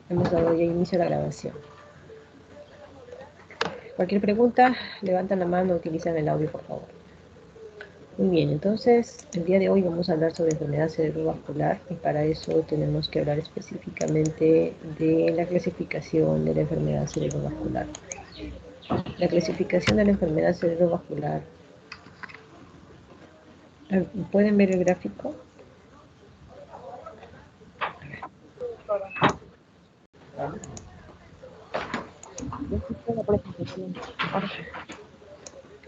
Hemos dado ya inicio a la grabación. Cualquier pregunta, levantan la mano o utilizan el audio, por favor. Muy bien, entonces, el día de hoy vamos a hablar sobre enfermedad cerebrovascular y para eso tenemos que hablar específicamente de la clasificación de la enfermedad cerebrovascular. La clasificación de la enfermedad cerebrovascular. ¿Pueden ver el gráfico?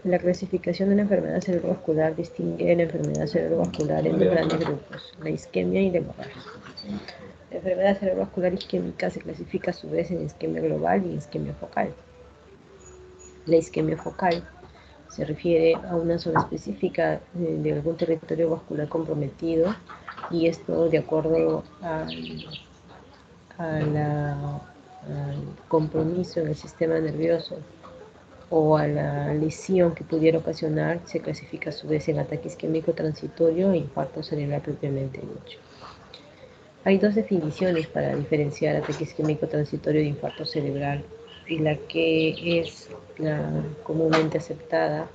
La clasificación de la enfermedad cerebrovascular distingue la enfermedad cerebrovascular en dos grandes grupos, la isquemia y la hemorragia. La enfermedad cerebrovascular isquémica se clasifica a su vez en isquemia global y isquemia focal. La isquemia focal se refiere a una zona específica de algún territorio vascular comprometido y esto de acuerdo al compromiso en el sistema nervioso o a la lesión que pudiera ocasionar, se clasifica a su vez en ataque isquémico transitorio e infarto cerebral propiamente dicho. Hay dos definiciones para diferenciar ataque isquémico transitorio de infarto cerebral, y la que es la comúnmente aceptada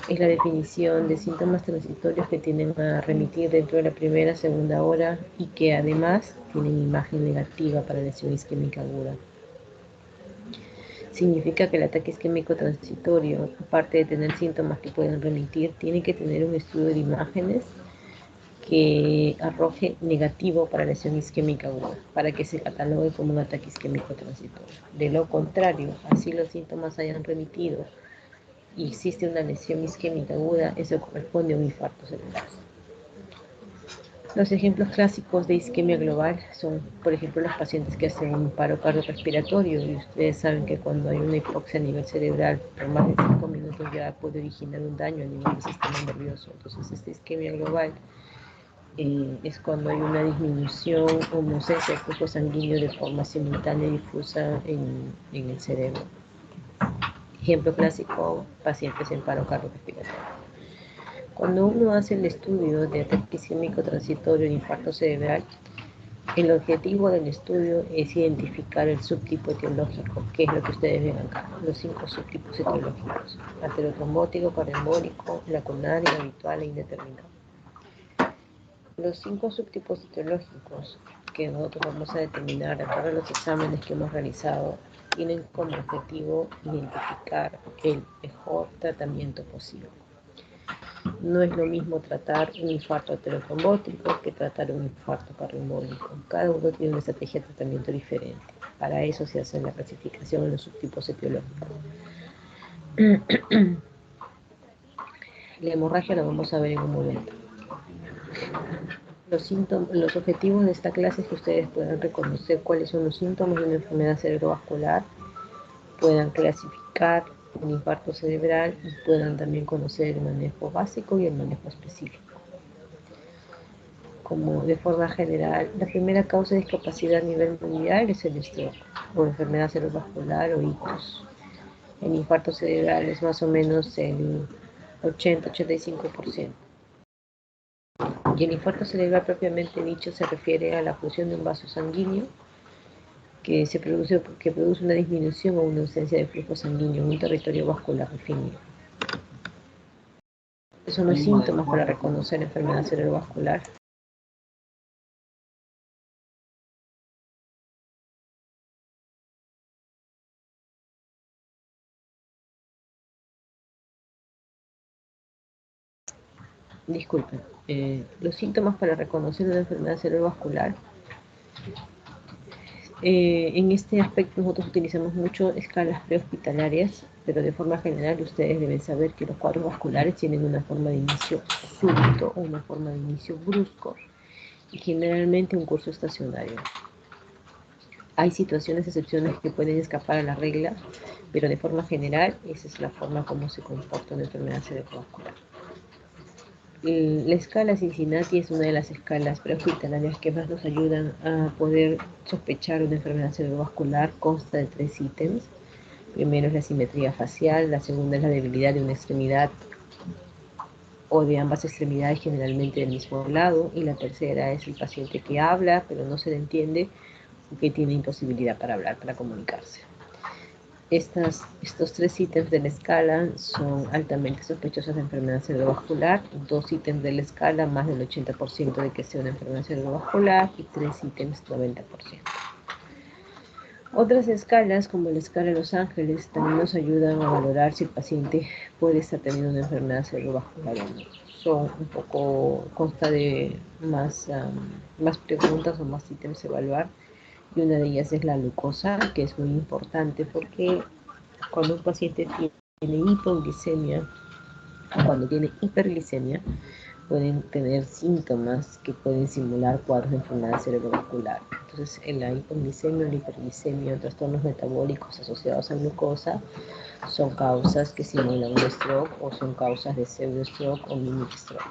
es la definición de síntomas transitorios que tienden a remitir dentro de la primera, segunda hora y que además tienen imagen negativa para lesión isquémica aguda. Significa que el ataque isquémico transitorio, aparte de tener síntomas que pueden remitir, tiene que tener un estudio de imágenes que arroje negativo para lesión isquémica aguda, para que se catalogue como un ataque isquémico transitorio. De lo contrario, así los síntomas hayan remitido y existe una lesión isquémica aguda, eso corresponde a un infarto cerebral. Los ejemplos clásicos de isquemia global son, por ejemplo, los pacientes que hacen un paro cardiorrespiratorio, y ustedes saben que cuando hay una hipoxia a nivel cerebral por más de 5 minutos ya puede originar un daño a nivel del sistema nervioso. Entonces, esta isquemia global es cuando hay una disminución o ausencia de flujo sanguíneo de forma simultánea y difusa en el cerebro. Ejemplo clásico, pacientes en paro cardiorrespiratorio. Cuando uno hace el estudio de ataque isquémico transitorio de infarto cerebral, el objetivo del estudio es identificar el subtipo etiológico, que es lo que ustedes ven acá, los 5 subtipos etiológicos: aterotrombótico, cardioembólico, lacunario, habitual e indeterminado. Los 5 subtipos etiológicos que nosotros vamos a determinar a través de los exámenes que hemos realizado tienen como objetivo identificar el mejor tratamiento posible. No es lo mismo tratar un infarto aterotrombótico que tratar un infarto cardioembólico. Cada uno tiene una estrategia de tratamiento diferente. Para eso se hace la clasificación en los subtipos etiológicos. La hemorragia la vamos a ver en un momento. Los objetivos de esta clase es que ustedes puedan reconocer cuáles son los síntomas de una enfermedad cerebrovascular, puedan clasificar un infarto cerebral y puedan también conocer el manejo básico y el manejo específico. Como de forma general, la primera causa de discapacidad a nivel mundial es el stroke, o enfermedad cerebrovascular o ictus. El infarto cerebral es más o menos el 80-85%. Y el infarto cerebral propiamente dicho se refiere a la fusión de un vaso sanguíneo que produce una disminución o una ausencia de flujo sanguíneo en un territorio vascular definido. Esos son los síntomas para reconocer la enfermedad cerebrovascular. Disculpen, los síntomas para reconocer una enfermedad cerebrovascular. En este aspecto nosotros utilizamos mucho escalas prehospitalarias, pero de forma general ustedes deben saber que los cuadros vasculares tienen una forma de inicio súbito o una forma de inicio brusco y generalmente un curso estacionario. Hay situaciones, excepciones que pueden escapar a la regla, pero de forma general esa es la forma como se comporta una enfermedad cerebrovascular. La escala Cincinnati es una de las escalas prehospitalarias que más nos ayudan a poder sospechar una enfermedad cerebrovascular. Consta de 3 ítems. Primero es la simetría facial, la segunda es la debilidad de una extremidad o de ambas extremidades, generalmente del mismo lado, y la tercera es el paciente que habla pero no se le entiende o que tiene imposibilidad para hablar, para comunicarse. Estos 3 ítems de la escala son altamente sospechosos de enfermedad cerebrovascular, 2 ítems de la escala más del 80% de que sea una enfermedad cerebrovascular y 3 ítems 90%. Otras escalas, como la escala de Los Ángeles, también nos ayudan a valorar si el paciente puede estar teniendo una enfermedad cerebrovascular o no. Son un poco, consta de más preguntas o más ítems a evaluar, y una de ellas es la glucosa, que es muy importante porque cuando un paciente tiene hipoglicemia o cuando tiene hiperglicemia, pueden tener síntomas que pueden simular cuadros de enfermedad cerebrovascular. Entonces, en la hipoglicemia, la hiperglicemia, trastornos metabólicos asociados a glucosa son causas que simulan un stroke o son causas de pseudo-stroke o mini-stroke.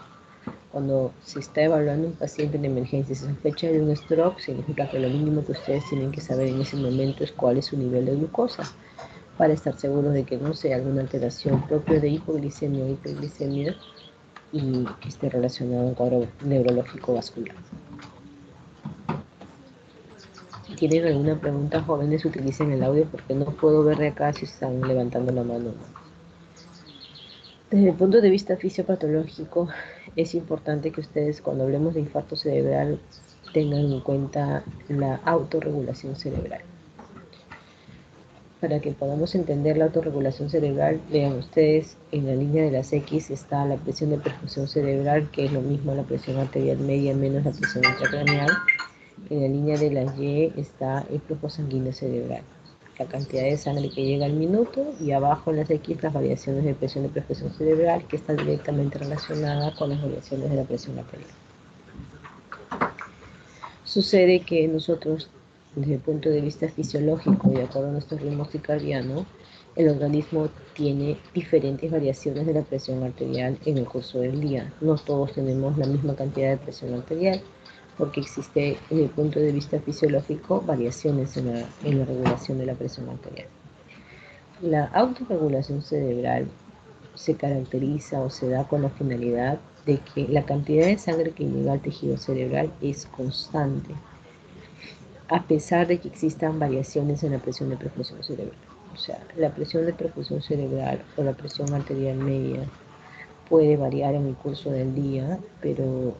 Cuando se está evaluando un paciente en emergencia y se sospecha de un stroke, significa que lo mínimo que ustedes tienen que saber en ese momento es cuál es su nivel de glucosa, para estar seguros de que no sea alguna alteración propia de hipoglicemia o hiperglicemia y que esté relacionado a un cuadro neurológico vascular. Si tienen alguna pregunta, jóvenes, utilicen el audio porque no puedo ver de acá si están levantando la mano o no. Desde el punto de vista fisiopatológico, es importante que ustedes, cuando hablemos de infarto cerebral, tengan en cuenta la autorregulación cerebral. Para que podamos entender la autorregulación cerebral, vean ustedes, en la línea de las X está la presión de perfusión cerebral, que es lo mismo a la presión arterial media menos la presión intracraneal. En la línea de las Y está el flujo sanguíneo cerebral, la cantidad de sangre que llega al minuto, y abajo en las X las variaciones de presión de perfusión cerebral, que está directamente relacionada con las variaciones de la presión arterial. Sucede que nosotros, desde el punto de vista fisiológico y de acuerdo a nuestro ritmo circadiano, el organismo tiene diferentes variaciones de la presión arterial en el curso del día. No todos tenemos la misma cantidad de presión arterial, porque existe, desde el punto de vista fisiológico, variaciones en la regulación de la presión arterial. La autorregulación cerebral se caracteriza o se da con la finalidad de que la cantidad de sangre que llega al tejido cerebral es constante, a pesar de que existan variaciones en la presión de perfusión cerebral. O sea, la presión de perfusión cerebral o la presión arterial media puede variar en el curso del día, pero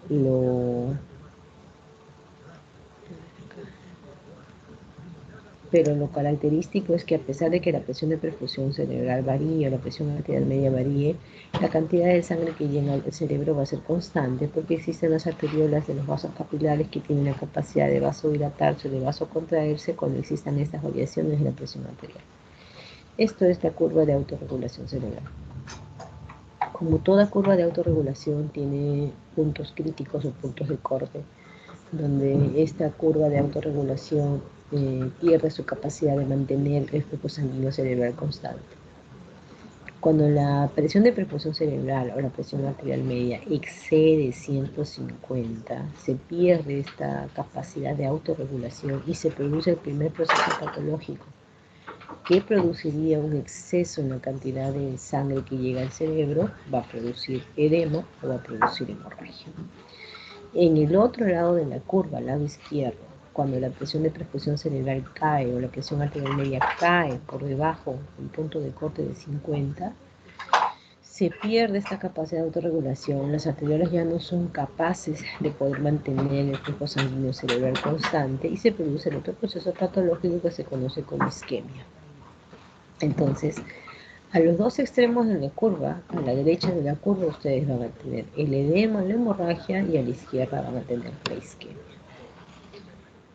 lo característico es que a pesar de que la presión de perfusión cerebral varíe o la presión arterial media varíe, la cantidad de sangre que llega al cerebro va a ser constante, porque existen las arteriolas de los vasos capilares que tienen la capacidad de vasodilatarse o de vasocontraerse cuando existan estas variaciones de la presión arterial. Esto es la curva de autorregulación cerebral. Como toda curva de autorregulación tiene puntos críticos o puntos de corte, donde esta curva de autorregulación pierde su capacidad de mantener el flujo sanguíneo cerebral constante. Cuando la presión de perfusión cerebral o la presión arterial media excede 150, se pierde esta capacidad de autorregulación y se produce el primer proceso patológico, que produciría un exceso en la cantidad de sangre que llega al cerebro, va a producir edema o va a producir hemorragia. En el otro lado de la curva, al lado izquierdo, cuando la presión de perfusión cerebral cae o la presión arterial media cae por debajo del punto de corte de 50, se pierde esta capacidad de autorregulación. Las arteriolas ya no son capaces de poder mantener el flujo sanguíneo cerebral constante y se produce el otro proceso patológico que se conoce como isquemia. Entonces, a los dos extremos de la curva, a la derecha de la curva, ustedes van a tener el edema, la hemorragia, y a la izquierda van a tener la isquemia.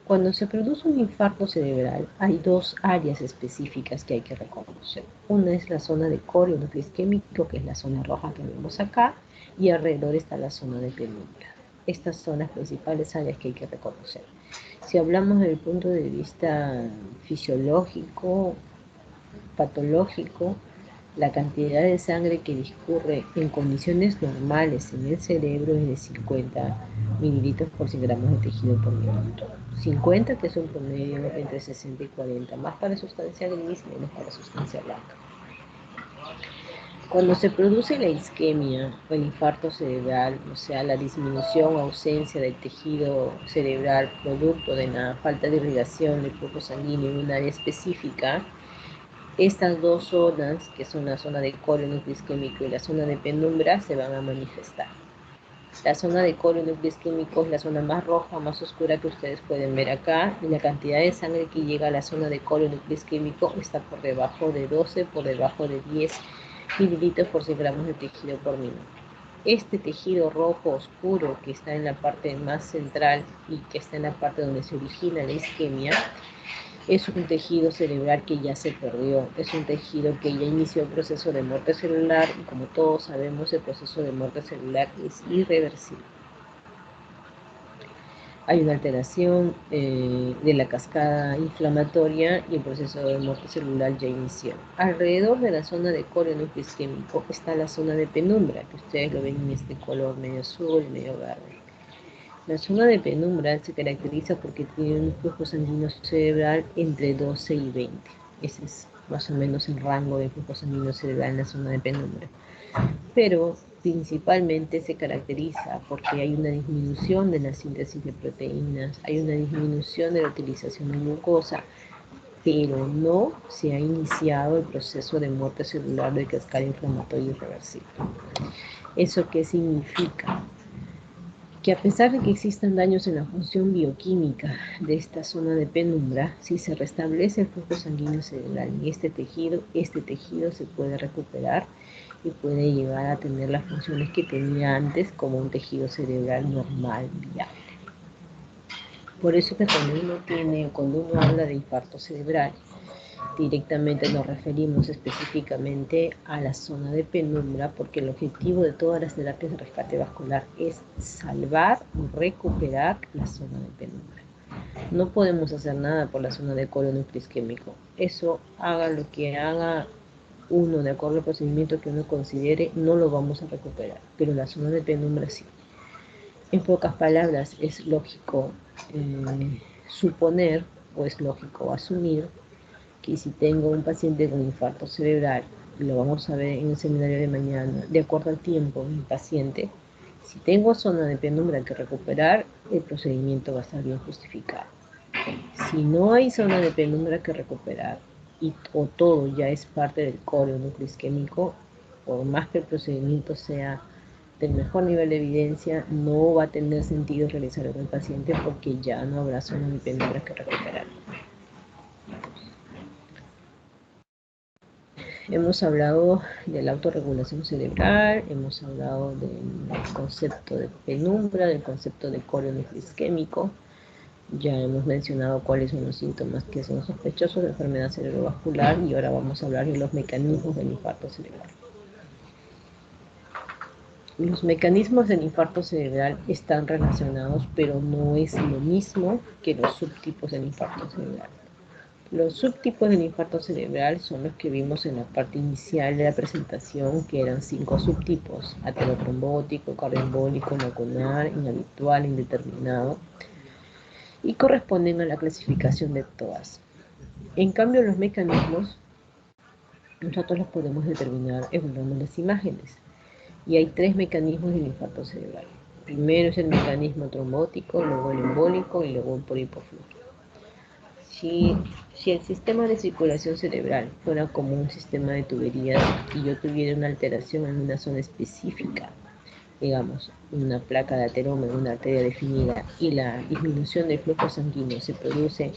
Cuando se produce un infarto cerebral, hay dos áreas específicas que hay que reconocer. Una es la zona de corio núcleo isquémico, que es la zona roja que vemos acá, y alrededor está la zona de penumbra. Estas son las principales áreas que hay que reconocer. Si hablamos desde el punto de vista fisiológico, patológico, la cantidad de sangre que discurre en condiciones normales en el cerebro es de 50 mililitros por 100 gramos de tejido por minuto. 50, que es un promedio entre 60 y 40, más para sustancia gris, menos para sustancia blanca. Cuando se produce la isquemia o el infarto cerebral, o sea, la disminución o ausencia del tejido cerebral producto de la falta de irrigación del flujo sanguíneo en un área específica, estas dos zonas, que son la zona de coro núcleo isquémico y la zona de penumbra, se van a manifestar. La zona de coro núcleo isquémico es la zona más roja, más oscura que ustedes pueden ver acá, y la cantidad de sangre que llega a la zona de coro núcleo isquémico está por debajo de 12, por debajo de 10 mililitros por 100 gramos de tejido por minuto. Este tejido rojo oscuro que está en la parte más central y que está en la parte donde se origina la isquemia, es un tejido cerebral que ya se perdió, es un tejido que ya inició el proceso de muerte celular y como todos sabemos el proceso de muerte celular es irreversible. Hay una alteración de la cascada inflamatoria y el proceso de muerte celular ya inició. Alrededor de la zona de coro núcleo isquémico está la zona de penumbra, que ustedes lo ven en este color medio azul, medio verde. La zona de penumbra se caracteriza porque tiene un flujo sanguíneo cerebral entre 12 y 20. Ese es más o menos el rango de flujo sanguíneo cerebral en la zona de penumbra. Pero principalmente se caracteriza porque hay una disminución de la síntesis de proteínas, hay una disminución de la utilización de glucosa, pero no se ha iniciado el proceso de muerte celular de cascada inflamatoria irreversible. ¿Eso qué significa? Que a pesar de que existan daños en la función bioquímica de esta zona de penumbra, si se restablece el flujo sanguíneo cerebral en este tejido se puede recuperar y puede llegar a tener las funciones que tenía antes como un tejido cerebral normal, viable. Por eso que cuando uno habla de infarto cerebral, directamente nos referimos específicamente a la zona de penumbra porque el objetivo de todas las terapias de rescate vascular es salvar o recuperar la zona de penumbra. No podemos hacer nada por la zona de coro núcleo isquémico. Eso haga lo que haga uno de acuerdo al procedimiento que uno considere, no lo vamos a recuperar, pero la zona de penumbra sí. En pocas palabras, es lógico suponer o es lógico asumir que si tengo un paciente con infarto cerebral, y lo vamos a ver en el seminario de mañana, de acuerdo al tiempo del paciente, si tengo zona de penumbra que recuperar, el procedimiento va a estar bien justificado. Si no hay zona de penumbra que recuperar, o todo ya es parte del coro núcleo isquémico, por más que el procedimiento sea del mejor nivel de evidencia, no va a tener sentido realizarlo con el paciente porque ya no habrá zona de penumbra que recuperar. Hemos hablado de la autorregulación cerebral, hemos hablado del concepto de penumbra, del concepto de coro núcleo isquémico. Ya hemos mencionado cuáles son los síntomas que son sospechosos de enfermedad cerebrovascular y ahora vamos a hablar de los mecanismos del infarto cerebral. Los mecanismos del infarto cerebral están relacionados, pero no es lo mismo que los subtipos del infarto cerebral. Los subtipos del infarto cerebral son los que vimos en la parte inicial de la presentación, que eran 5 subtipos: aterotrombótico, cardioembólico, lacunar, inhabitual, indeterminado, y corresponden a la clasificación de TOAS. En cambio, los mecanismos nosotros los podemos determinar evaluando las imágenes. Y hay 3 mecanismos del infarto cerebral. Primero es el mecanismo trombótico, luego el embólico y luego el polipoflujo. Si el sistema de circulación cerebral fuera como un sistema de tuberías y yo tuviera una alteración en una zona específica, digamos, una placa de ateroma en una arteria definida, y la disminución del flujo sanguíneo se produce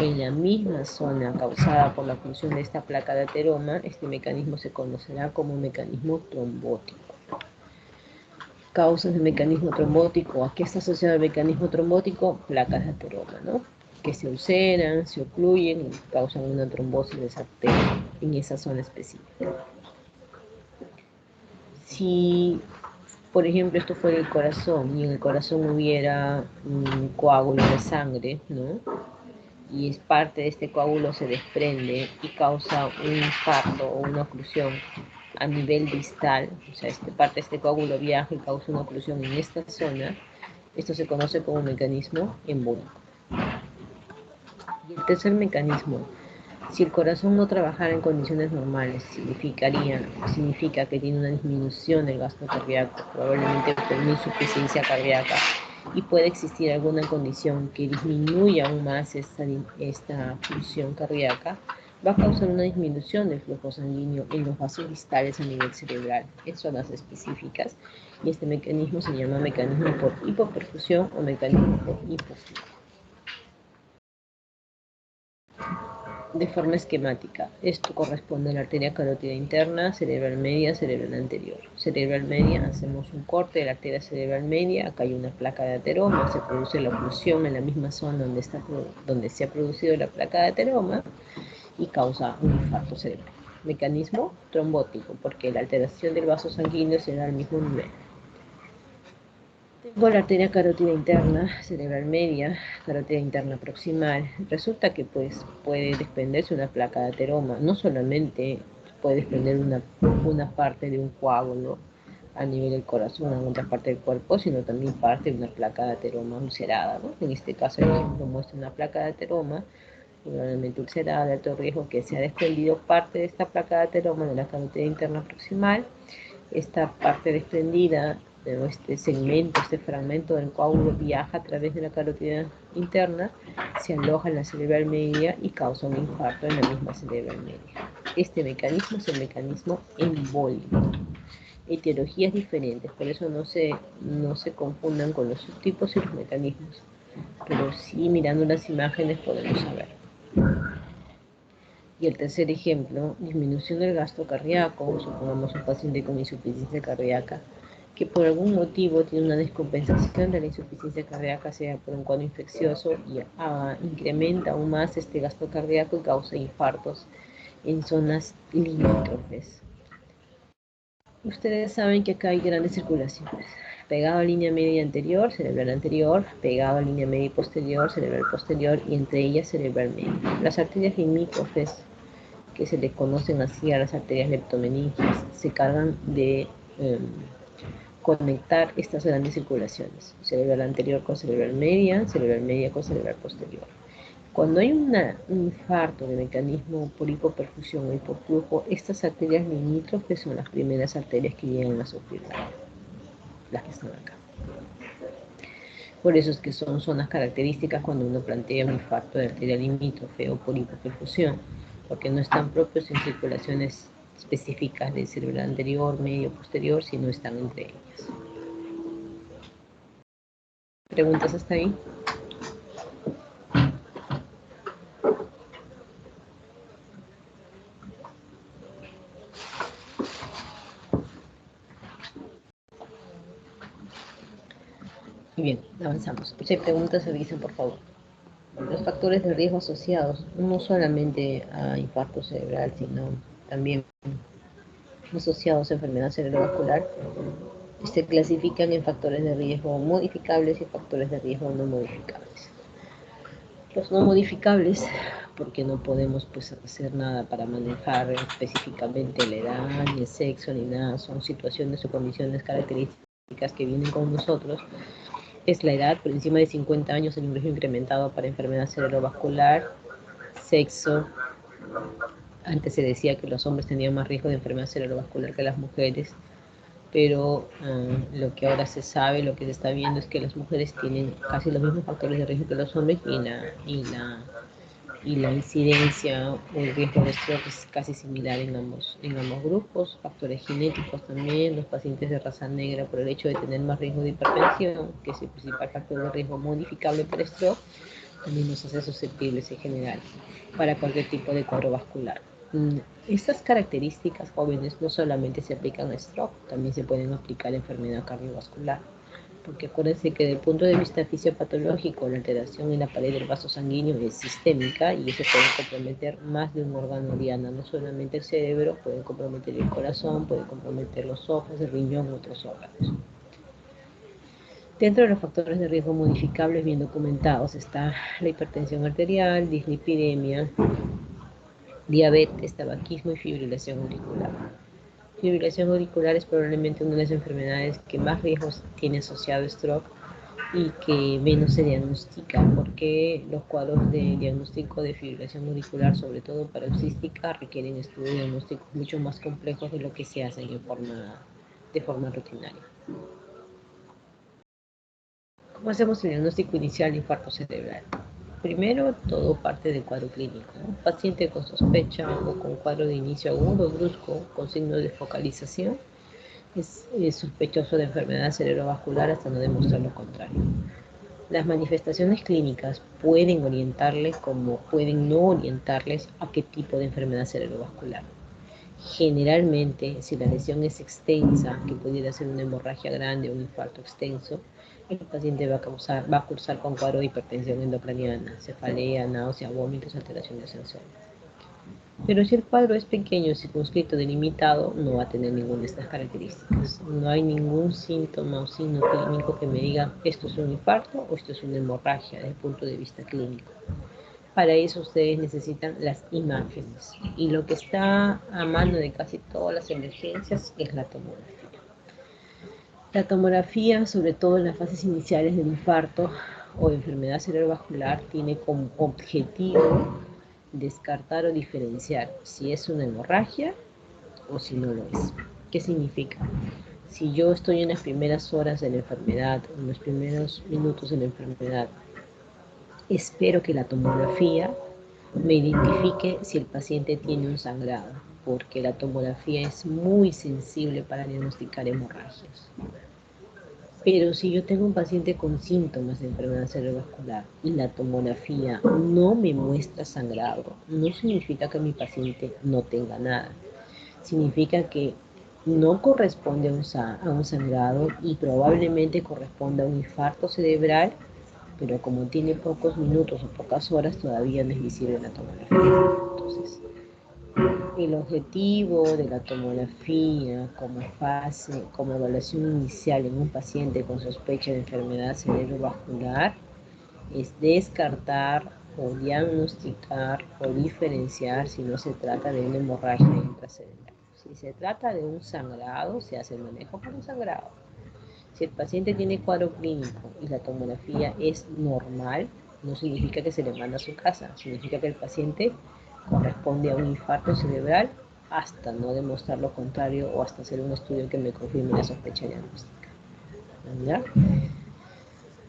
en la misma zona causada por la función de esta placa de ateroma, este mecanismo se conocerá como mecanismo trombótico. Causas del mecanismo trombótico. ¿A qué está asociado el mecanismo trombótico? Placas de ateroma, ¿no? Que se ulceran, se ocluyen y causan una trombosis de esa arteria en esa zona específica. Si, por ejemplo, esto fuera el corazón y en el corazón hubiera un coágulo de sangre, ¿no? Y es parte de este coágulo se desprende y causa un infarto o una oclusión a nivel distal, o sea, parte de este coágulo viaja y causa una oclusión en esta zona, esto se conoce como mecanismo embólico. Y el tercer mecanismo Si el corazón no trabajara en condiciones normales, significa que tiene una disminución del gasto cardíaco, probablemente por una insuficiencia cardíaca, y puede existir alguna condición que disminuya aún más esta función cardíaca, va a causar una disminución del flujo sanguíneo en los vasos distales a nivel cerebral, en zonas específicas, y este mecanismo se llama mecanismo por hipoperfusión o mecanismo por hipoflujo. De forma esquemática, esto corresponde a la arteria carótida interna, cerebral media, cerebral anterior. Cerebral media, hacemos un corte de la arteria cerebral media, acá hay una placa de ateroma, se produce la oclusión en la misma zona donde se ha producido la placa de ateroma y causa un infarto cerebral. Mecanismo trombótico, porque la alteración del vaso sanguíneo se da al mismo nivel. Tengo la arteria carótida interna, cerebral media, carótida interna proximal. Resulta que pues puede desprenderse una placa de ateroma. No solamente puede desprender una parte de un coágulo a nivel del corazón en otra parte del cuerpo, sino también parte de una placa de ateroma ulcerada, ¿no? En este caso el ejemplo muestra una placa de ateroma probablemente ulcerada de alto riesgo que se ha desprendido parte de esta placa de ateroma de la carótida interna proximal. Esta parte desprendida, este segmento, este fragmento del coágulo viaja a través de la carótida interna, se aloja en la cerebral media y causa un infarto en la misma cerebral media. Este mecanismo es el mecanismo embólico. Etiologías diferentes, por eso no se confundan con los subtipos y los mecanismos, pero sí mirando las imágenes podemos saber. Y el tercer ejemplo, disminución del gasto cardíaco, supongamos un paciente con insuficiencia cardíaca, que por algún motivo tiene una descompensación de la insuficiencia cardíaca, sea por un cuadro infeccioso, y incrementa aún más este gasto cardíaco y causa infartos en zonas limítrofes. Ustedes saben que acá hay grandes circulaciones. Pegado a línea media anterior, cerebral anterior, pegado a línea media y posterior, cerebral posterior, y entre ellas cerebral media. Las arterias limítrofes, que se le conocen así a las arterias leptomeningias, se cargan de conectar estas grandes circulaciones, cerebral anterior con cerebral media con cerebral posterior. Cuando hay un infarto de mecanismo por hipoperfusión o hipoflujo, estas arterias limítrofes son las primeras arterias que llegan a sufrir daño, las que están acá. Por eso es que son zonas características cuando uno plantea un infarto de arteria limítrofe o por hipoperfusión, porque no están propios en circulaciones específicas del cerebral anterior, medio, posterior, sino están entre ellas. ¿Preguntas hasta ahí? Y bien, avanzamos. Si hay preguntas, avisen por favor. Los factores de riesgo asociados, no solamente a infarto cerebral, sino también asociados a enfermedad cerebrovascular, se clasifican en factores de riesgo modificables y factores de riesgo no modificables. Los no modificables, porque no podemos pues hacer nada para manejar específicamente la edad, ni el sexo, ni nada, son situaciones o condiciones características que vienen con nosotros. Es la edad, por encima de 50 años el riesgo incrementado para enfermedad cerebrovascular, sexo. Antes se decía que los hombres tenían más riesgo de enfermedad cerebrovascular que las mujeres, pero lo que ahora se sabe, lo que se está viendo es que las mujeres tienen casi los mismos factores de riesgo que los hombres y la incidencia o el riesgo de stroke es casi similar en ambos grupos. Factores genéticos también, los pacientes de raza negra por el hecho de tener más riesgo de hipertensión, que es el principal factor de riesgo modificable para stroke, también nos hace susceptibles en general para cualquier tipo de cuadro vascular. Estas características jóvenes no solamente se aplican a stroke, también se pueden aplicar a enfermedad cardiovascular, porque acuérdense que desde el punto de vista fisiopatológico la alteración en la pared del vaso sanguíneo es sistémica y eso puede comprometer más de un órgano diana, no solamente el cerebro, puede comprometer el corazón, puede comprometer los ojos, el riñón u otros órganos. Dentro de los factores de riesgo modificables bien documentados está la hipertensión arterial, dislipidemia, diabetes, tabaquismo y fibrilación auricular. Fibrilación auricular es probablemente una de las enfermedades que más riesgos tiene asociado a stroke, y que menos se diagnostica, porque los cuadros de diagnóstico de fibrilación auricular, sobre todo paroxística, requieren estudios diagnósticos mucho más complejos de lo que se hacen de forma rutinaria. ¿Cómo hacemos el diagnóstico inicial de infarto cerebral? Primero, todo parte del cuadro clínico. Un paciente con sospecha o con cuadro de inicio agudo brusco con signos de focalización es sospechoso de enfermedad cerebrovascular hasta no demostrar lo contrario. Las manifestaciones clínicas pueden orientarles como pueden no orientarles a qué tipo de enfermedad cerebrovascular. Generalmente, si la lesión es extensa, que pudiera ser una hemorragia grande o un infarto extenso, el paciente va a cursar con cuadro de hipertensión endocraniana, cefalea, náusea, vómitos, alteraciones sensoriales. Pero si el cuadro es pequeño, circunscrito, delimitado, no va a tener ninguna de estas características. No hay ningún síntoma o signo clínico que me diga esto es un infarto o esto es una hemorragia desde el punto de vista clínico. Para eso ustedes necesitan las imágenes. Y lo que está a mano de casi todas las emergencias es la tomografía. La tomografía, sobre todo en las fases iniciales del infarto o de enfermedad cerebrovascular, tiene como objetivo descartar o diferenciar si es una hemorragia o si no lo es. ¿Qué significa? Si yo estoy en las primeras horas de la enfermedad, en los primeros minutos de la enfermedad, espero que la tomografía me identifique si el paciente tiene un sangrado, porque la tomografía es muy sensible para diagnosticar hemorragias. Pero si yo tengo un paciente con síntomas de enfermedad cerebrovascular y la tomografía no me muestra sangrado, no significa que mi paciente no tenga nada. Significa que no corresponde a un sangrado y probablemente corresponde a un infarto cerebral, pero como tiene pocos minutos o pocas horas, todavía no es visible la tomografía. Entonces, el objetivo de la tomografía como fase, como evaluación inicial en un paciente con sospecha de enfermedad cerebrovascular es descartar o diagnosticar o diferenciar si no se trata de una hemorragia intracerebral. Si se trata de un sangrado, se hace el manejo para un sangrado. Si el paciente tiene cuadro clínico y la tomografía es normal, no significa que se le manda a su casa, significa que el paciente corresponde a un infarto cerebral hasta no demostrar lo contrario o hasta hacer un estudio que me confirme la sospecha diagnóstica. ¿Ya?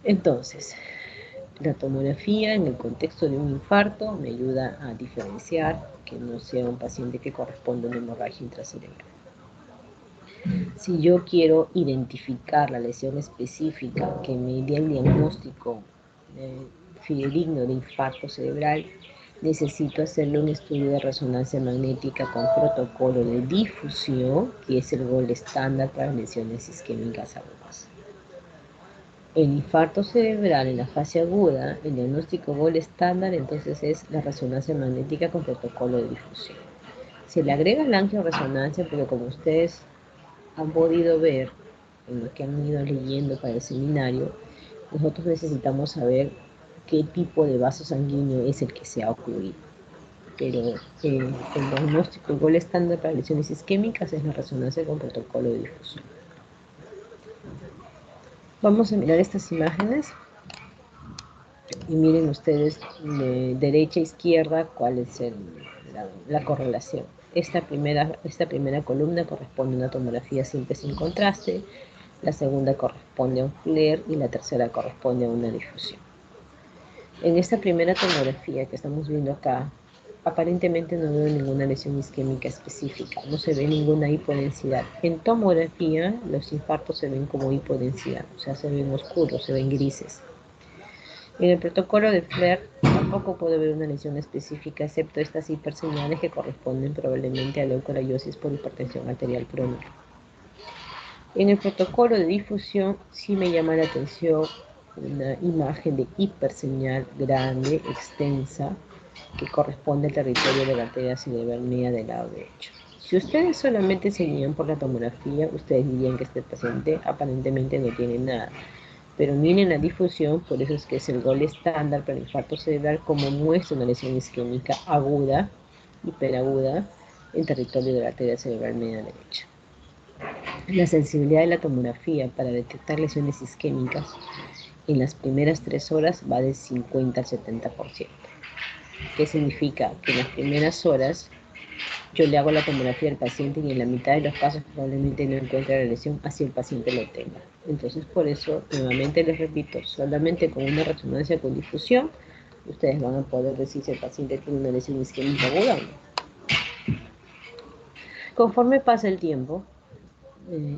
Entonces, la tomografía en el contexto de un infarto me ayuda a diferenciar que no sea un paciente que corresponde a una hemorragia intracerebral. Si yo quiero identificar la lesión específica que me dé el diagnóstico fidedigno de infarto cerebral, necesito hacerle un estudio de resonancia magnética con protocolo de difusión, que es el gold estándar para lesiones isquémicas agudas. El infarto cerebral en la fase aguda, el diagnóstico gold estándar entonces es la resonancia magnética con protocolo de difusión. Se le agrega la angioresonancia, pero como ustedes han podido ver en lo que han ido leyendo para el seminario, nosotros necesitamos saber qué tipo de vaso sanguíneo es el que se ha ocluido. Pero el diagnóstico, el gol estándar para lesiones isquémicas es la resonancia con protocolo de difusión. Vamos a mirar estas imágenes y miren ustedes de derecha a izquierda cuál es la correlación. Esta primera columna corresponde a una tomografía simple sin contraste, la segunda corresponde a un FLAIR y la tercera corresponde a una difusión. En esta primera tomografía que estamos viendo acá, aparentemente no veo ninguna lesión isquémica específica, no se ve ninguna hipodensidad. En tomografía los infartos se ven como hipodensidad, o sea, se ven oscuros, se ven grises. En el protocolo de FLAIR tampoco puedo ver una lesión específica, excepto estas hiperseñales que corresponden probablemente a leucoriosis por hipertensión arterial crónica. En el protocolo de difusión sí me llama la atención una imagen de hiperseñal grande, extensa, que corresponde al territorio de la arteria cerebral media del lado derecho. Si ustedes solamente se guían por la tomografía, ustedes dirían que este paciente aparentemente no tiene nada. Pero miren la difusión, por eso es que es el gol estándar para el infarto cerebral, como muestra una lesión isquémica aguda, hiperaguda, en territorio de la arteria cerebral media derecha. La sensibilidad de la tomografía para detectar lesiones isquémicas en las primeras 3 horas va del 50 al 70%. ¿Qué significa? Que en las primeras horas yo le hago la tomografía al paciente y en la mitad de los casos probablemente no encuentre la lesión, así el paciente lo tenga. Entonces, por eso, nuevamente les repito, solamente con una resonancia con difusión, ustedes van a poder decir si el paciente tiene una lesión isquémica aguda o no. Conforme pasa el tiempo,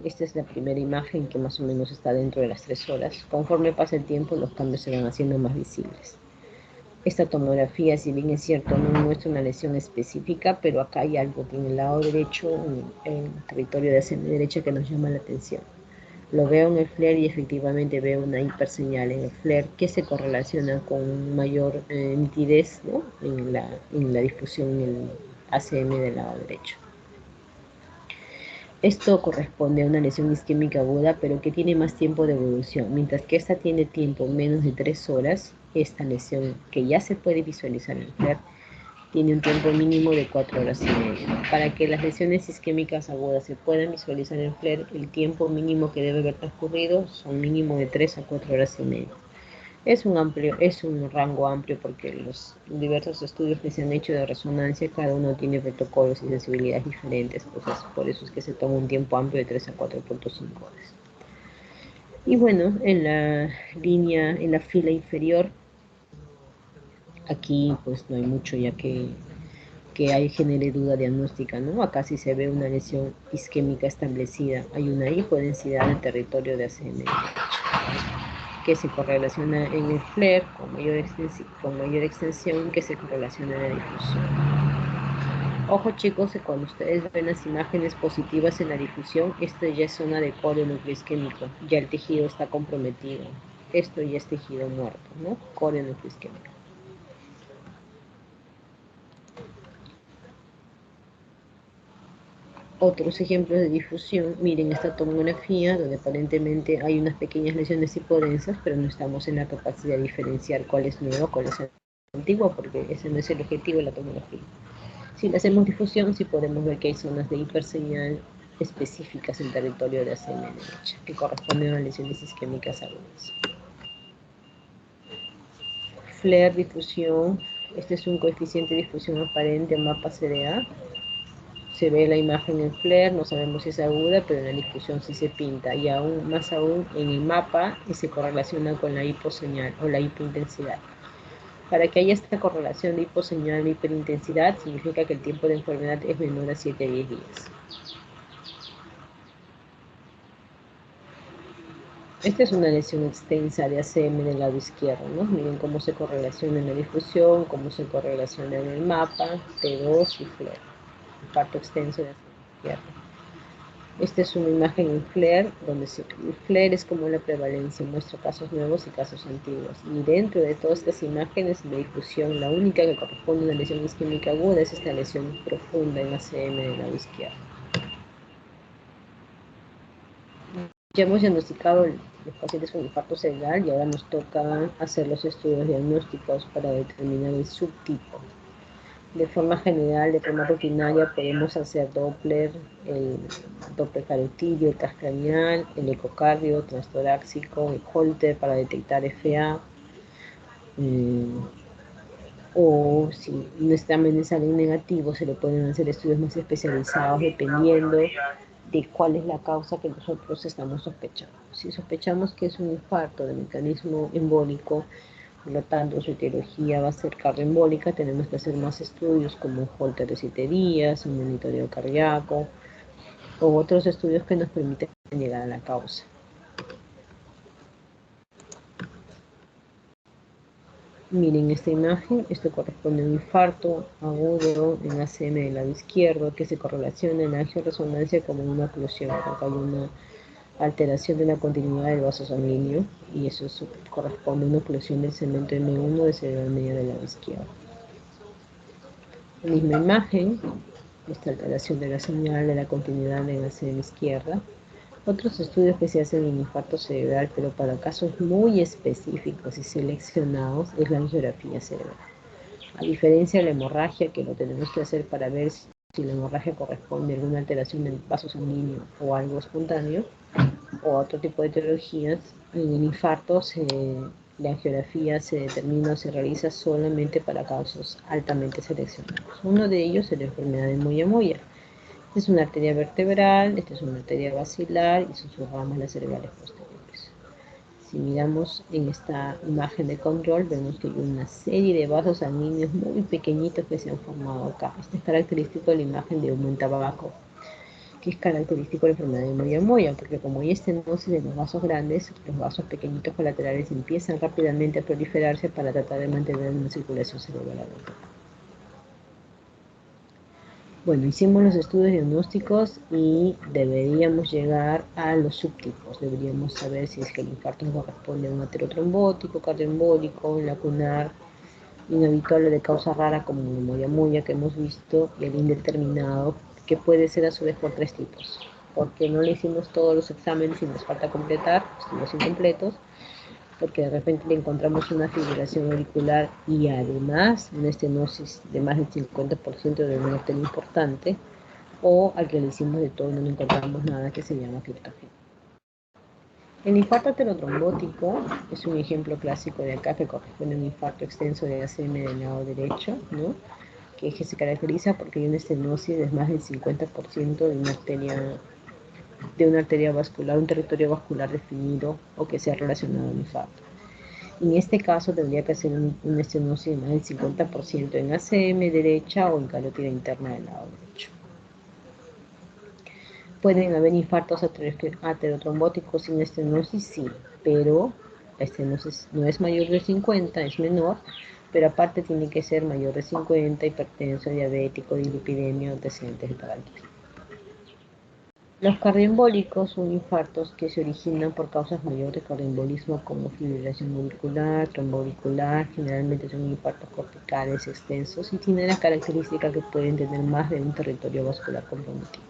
esta es la primera imagen que más o menos está dentro de las 3 horas. Conforme pasa el tiempo, los cambios se van haciendo más visibles. Esta tomografía, si bien es cierto, no muestra una lesión específica, pero acá hay algo que en el lado derecho, en el territorio de semiderecha, que nos llama la atención. Lo veo en el FLAIR y efectivamente veo una hiperseñal en el FLAIR que se correlaciona con mayor nitidez, ¿no?, en la difusión en el ACM del lado derecho. Esto corresponde a una lesión isquémica aguda, pero que tiene más tiempo de evolución. Mientras que esta tiene tiempo menos de 3 horas, esta lesión, que ya se puede visualizar en el FLAIR, tiene un tiempo mínimo de 4 horas y media. Para que las lesiones isquémicas agudas se puedan visualizar en el FLAIR, el tiempo mínimo que debe haber transcurrido son mínimo de 3 a 4 horas y media. Es un rango amplio porque los diversos estudios que se han hecho de resonancia, cada uno tiene protocolos y sensibilidades diferentes, pues por eso es que se toma un tiempo amplio de 3 a 4.5 horas. Y bueno, en la fila inferior, aquí pues no hay mucho ya que genere duda diagnóstica, ¿no? Acá sí se ve una lesión isquémica establecida. Hay una hipodensidad del territorio de ACM que se correlaciona en el FLAIR con mayor extensión que se correlaciona en la difusión. Ojo chicos, que cuando ustedes ven las imágenes positivas en la difusión, esto ya es zona de corio núcleo isquémico, ya el tejido está comprometido. Esto ya es tejido muerto, ¿no? Corio núcleo isquémico. Otros ejemplos de difusión, miren esta tomografía donde aparentemente hay unas pequeñas lesiones hipodensas, pero no estamos en la capacidad de diferenciar cuál es nuevo, cuál es antiguo, porque ese no es el objetivo de la tomografía. Si le hacemos difusión, sí podemos ver que hay zonas de hiperseñal específicas en territorio de ACM derecha, que corresponden a lesiones isquémicas agudas. FLAIR difusión, este es un coeficiente de difusión aparente en mapa CDA. Se ve la imagen en FLAIR, no sabemos si es aguda, pero en la difusión sí se pinta, y aún más aún en el mapa se correlaciona con la hiposeñal o la hipointensidad. Para que haya esta correlación de hiposeñal e hiperintensidad, significa que el tiempo de enfermedad es menor a 7 a 10 días. Esta es una lesión extensa de ACM del lado izquierdo, ¿no? Miren cómo se correlaciona en la difusión, cómo se correlaciona en el mapa, T2 y FLAIR. Infarto extenso de ACM izquierdo. Esta es una imagen en FLAIR, donde el FLAIR es como la prevalencia, muestra casos nuevos y casos antiguos. Y dentro de todas estas imágenes de difusión, la única que corresponde a una lesión isquémica aguda es esta lesión profunda en ACM del lado izquierdo. Ya hemos diagnosticado los pacientes con infarto cerebral y ahora nos toca hacer los estudios diagnósticos para determinar el subtipo. De forma general, de forma rutinaria, podemos hacer Doppler, el Doppler carotidio, el transcranial, el ecocardio, transtorácico, el Holter para detectar FA. O si un examen sale negativo, se le pueden hacer estudios más especializados dependiendo de cuál es la causa que nosotros estamos sospechando. Si sospechamos que es un infarto de mecanismo embólico, por lo tanto, su etiología va a ser cardioembólica, tenemos que hacer más estudios como un Holter de 7 días, un monitoreo cardíaco o otros estudios que nos permiten llegar a la causa. Miren esta imagen, esto corresponde a un infarto agudo en ACM del lado izquierdo que se correlaciona en la angioresonancia como una oclusión, porque hay una alteración de la continuidad del vaso sanguíneo y eso corresponde a una oclusión del segmento M1 de cerebral media del lado izquierdo. Misma imagen, esta alteración de la señal de la continuidad en la ACM izquierda. Otros estudios que se hacen en infarto cerebral, pero para casos muy específicos y seleccionados, es la angiografía cerebral. A diferencia de la hemorragia, que lo tenemos que hacer para ver si la hemorragia corresponde a alguna alteración del vaso sanguíneo o algo espontáneo, o a otro tipo de etiologías, En el infarto la angiografía se determina o se realiza solamente para casos altamente seleccionados. Uno de ellos es la enfermedad de Moya-Moya. Es una arteria vertebral, esta es una arteria basilar y sus ramas las cerebrales posteriores. Si miramos en esta imagen de control, vemos que hay una serie de vasos sanguíneos muy pequeñitos que se han formado acá. Este es característico de la imagen de un tabaco, que es característico de la enfermedad de Moya-Moya, porque como hay estenosis de los vasos grandes, los vasos pequeñitos colaterales empiezan rápidamente a proliferarse para tratar de mantener una circulación cerebral adecuada. Bueno, hicimos los estudios diagnósticos y deberíamos llegar a los subtipos. Deberíamos saber si es que el infarto corresponde a un aterotrombótico, cardioembólico, lacunar, inhabitual o de causa rara como el Moya-Moya que hemos visto, y el indeterminado, que puede ser a su vez por tres tipos. Porque no le hicimos todos los exámenes y nos falta completar, estudios incompletos, porque de repente le encontramos una fibrilación auricular y además una estenosis de más del 50% de una arteria importante, o al que le hicimos de todo y no le encontramos nada, que se llama criptogenia. El infarto aterotrombótico es un ejemplo clásico de acá que corresponde a un infarto extenso de ACM del lado derecho, ¿no? Que se caracteriza porque hay una estenosis de más del 50% de una arteria vascular, un territorio vascular definido o que sea relacionado al infarto. En este caso tendría que ser una estenosis de más del 50% en ACM derecha o en carótida interna del lado derecho. ¿Pueden haber infartos aterotrombóticos sin estenosis? Sí, pero la estenosis no es mayor de 50, es menor, pero aparte tiene que ser mayor de 50, hipertenso, diabético, dislipidemia, antecedentes de tabaquismo. Los cardioembólicos son infartos que se originan por causas mayores de cardioembolismo como fibrilación auricular, tromboauricular, generalmente son infartos corticales extensos y tienen la característica que pueden tener más de un territorio vascular comprometido.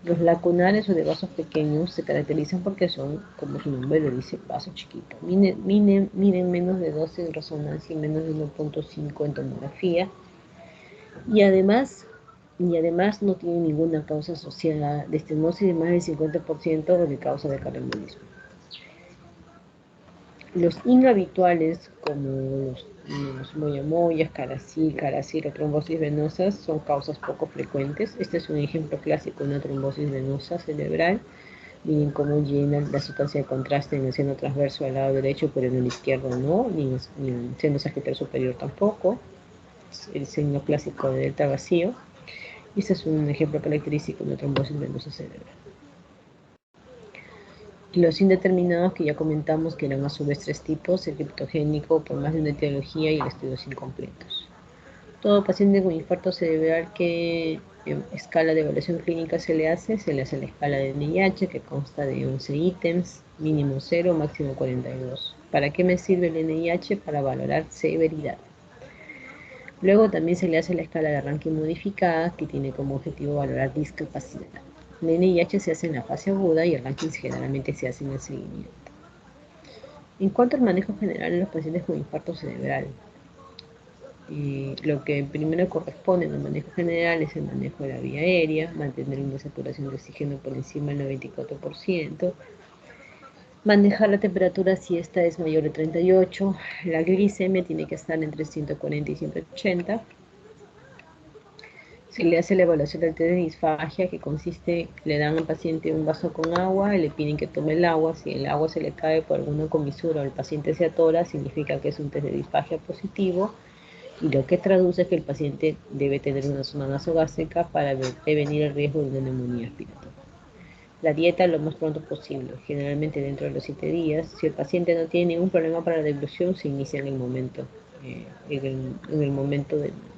Los lacunares o de vasos pequeños se caracterizan porque son, como su nombre lo dice, vasos chiquitos. Miden menos de 12 en resonancia y menos de 1.5 en tomografía. Y además no tienen ninguna causa asociada de estenosis de más del 50% o de causa de cardioembolismo. Los inhabituales, como los moyamoyas, caracil o trombosis venosas, son causas poco frecuentes. Este es un ejemplo clásico de una trombosis venosa cerebral. Miren cómo llena la sustancia de contraste en el seno transverso del lado derecho, pero en el izquierdo no, ni en el seno sagitario superior tampoco. El signo clásico de delta vacío. Y este es un ejemplo característico de una trombosis venosa cerebral. Los indeterminados, que ya comentamos que eran a su vez tres tipos: el criptogénico por más de una etiología y el estudios incompletos. Todo paciente con infarto cerebral que escala de evaluación clínica se le hace la escala de NIH, que consta de 11 ítems, mínimo 0, máximo 42. ¿Para qué me sirve el NIH? Para valorar severidad. Luego también se le hace la escala de ranking modificada, que tiene como objetivo valorar discapacidad. El NIH se hace en la fase aguda y el ranking generalmente se hace en el seguimiento. En cuanto al manejo general en los pacientes con infarto cerebral, lo que primero corresponde en el manejo general es el manejo de la vía aérea, mantener una saturación de oxígeno por encima del 94%, manejar la temperatura si esta es mayor de 38, la glicemia tiene que estar entre 140 y 180. Se le hace la evaluación del test de disfagia, que consiste, le dan al paciente un vaso con agua y le piden que tome el agua. Si el agua se le cae por alguna comisura o el paciente se atora, significa que es un test de disfagia positivo, y lo que traduce es que el paciente debe tener una zona nasogástrica para prevenir el riesgo de una neumonía aspirativa. La dieta lo más pronto posible, generalmente dentro de los 7 días. Si el paciente no tiene ningún problema para la deglución, se inicia en el momento,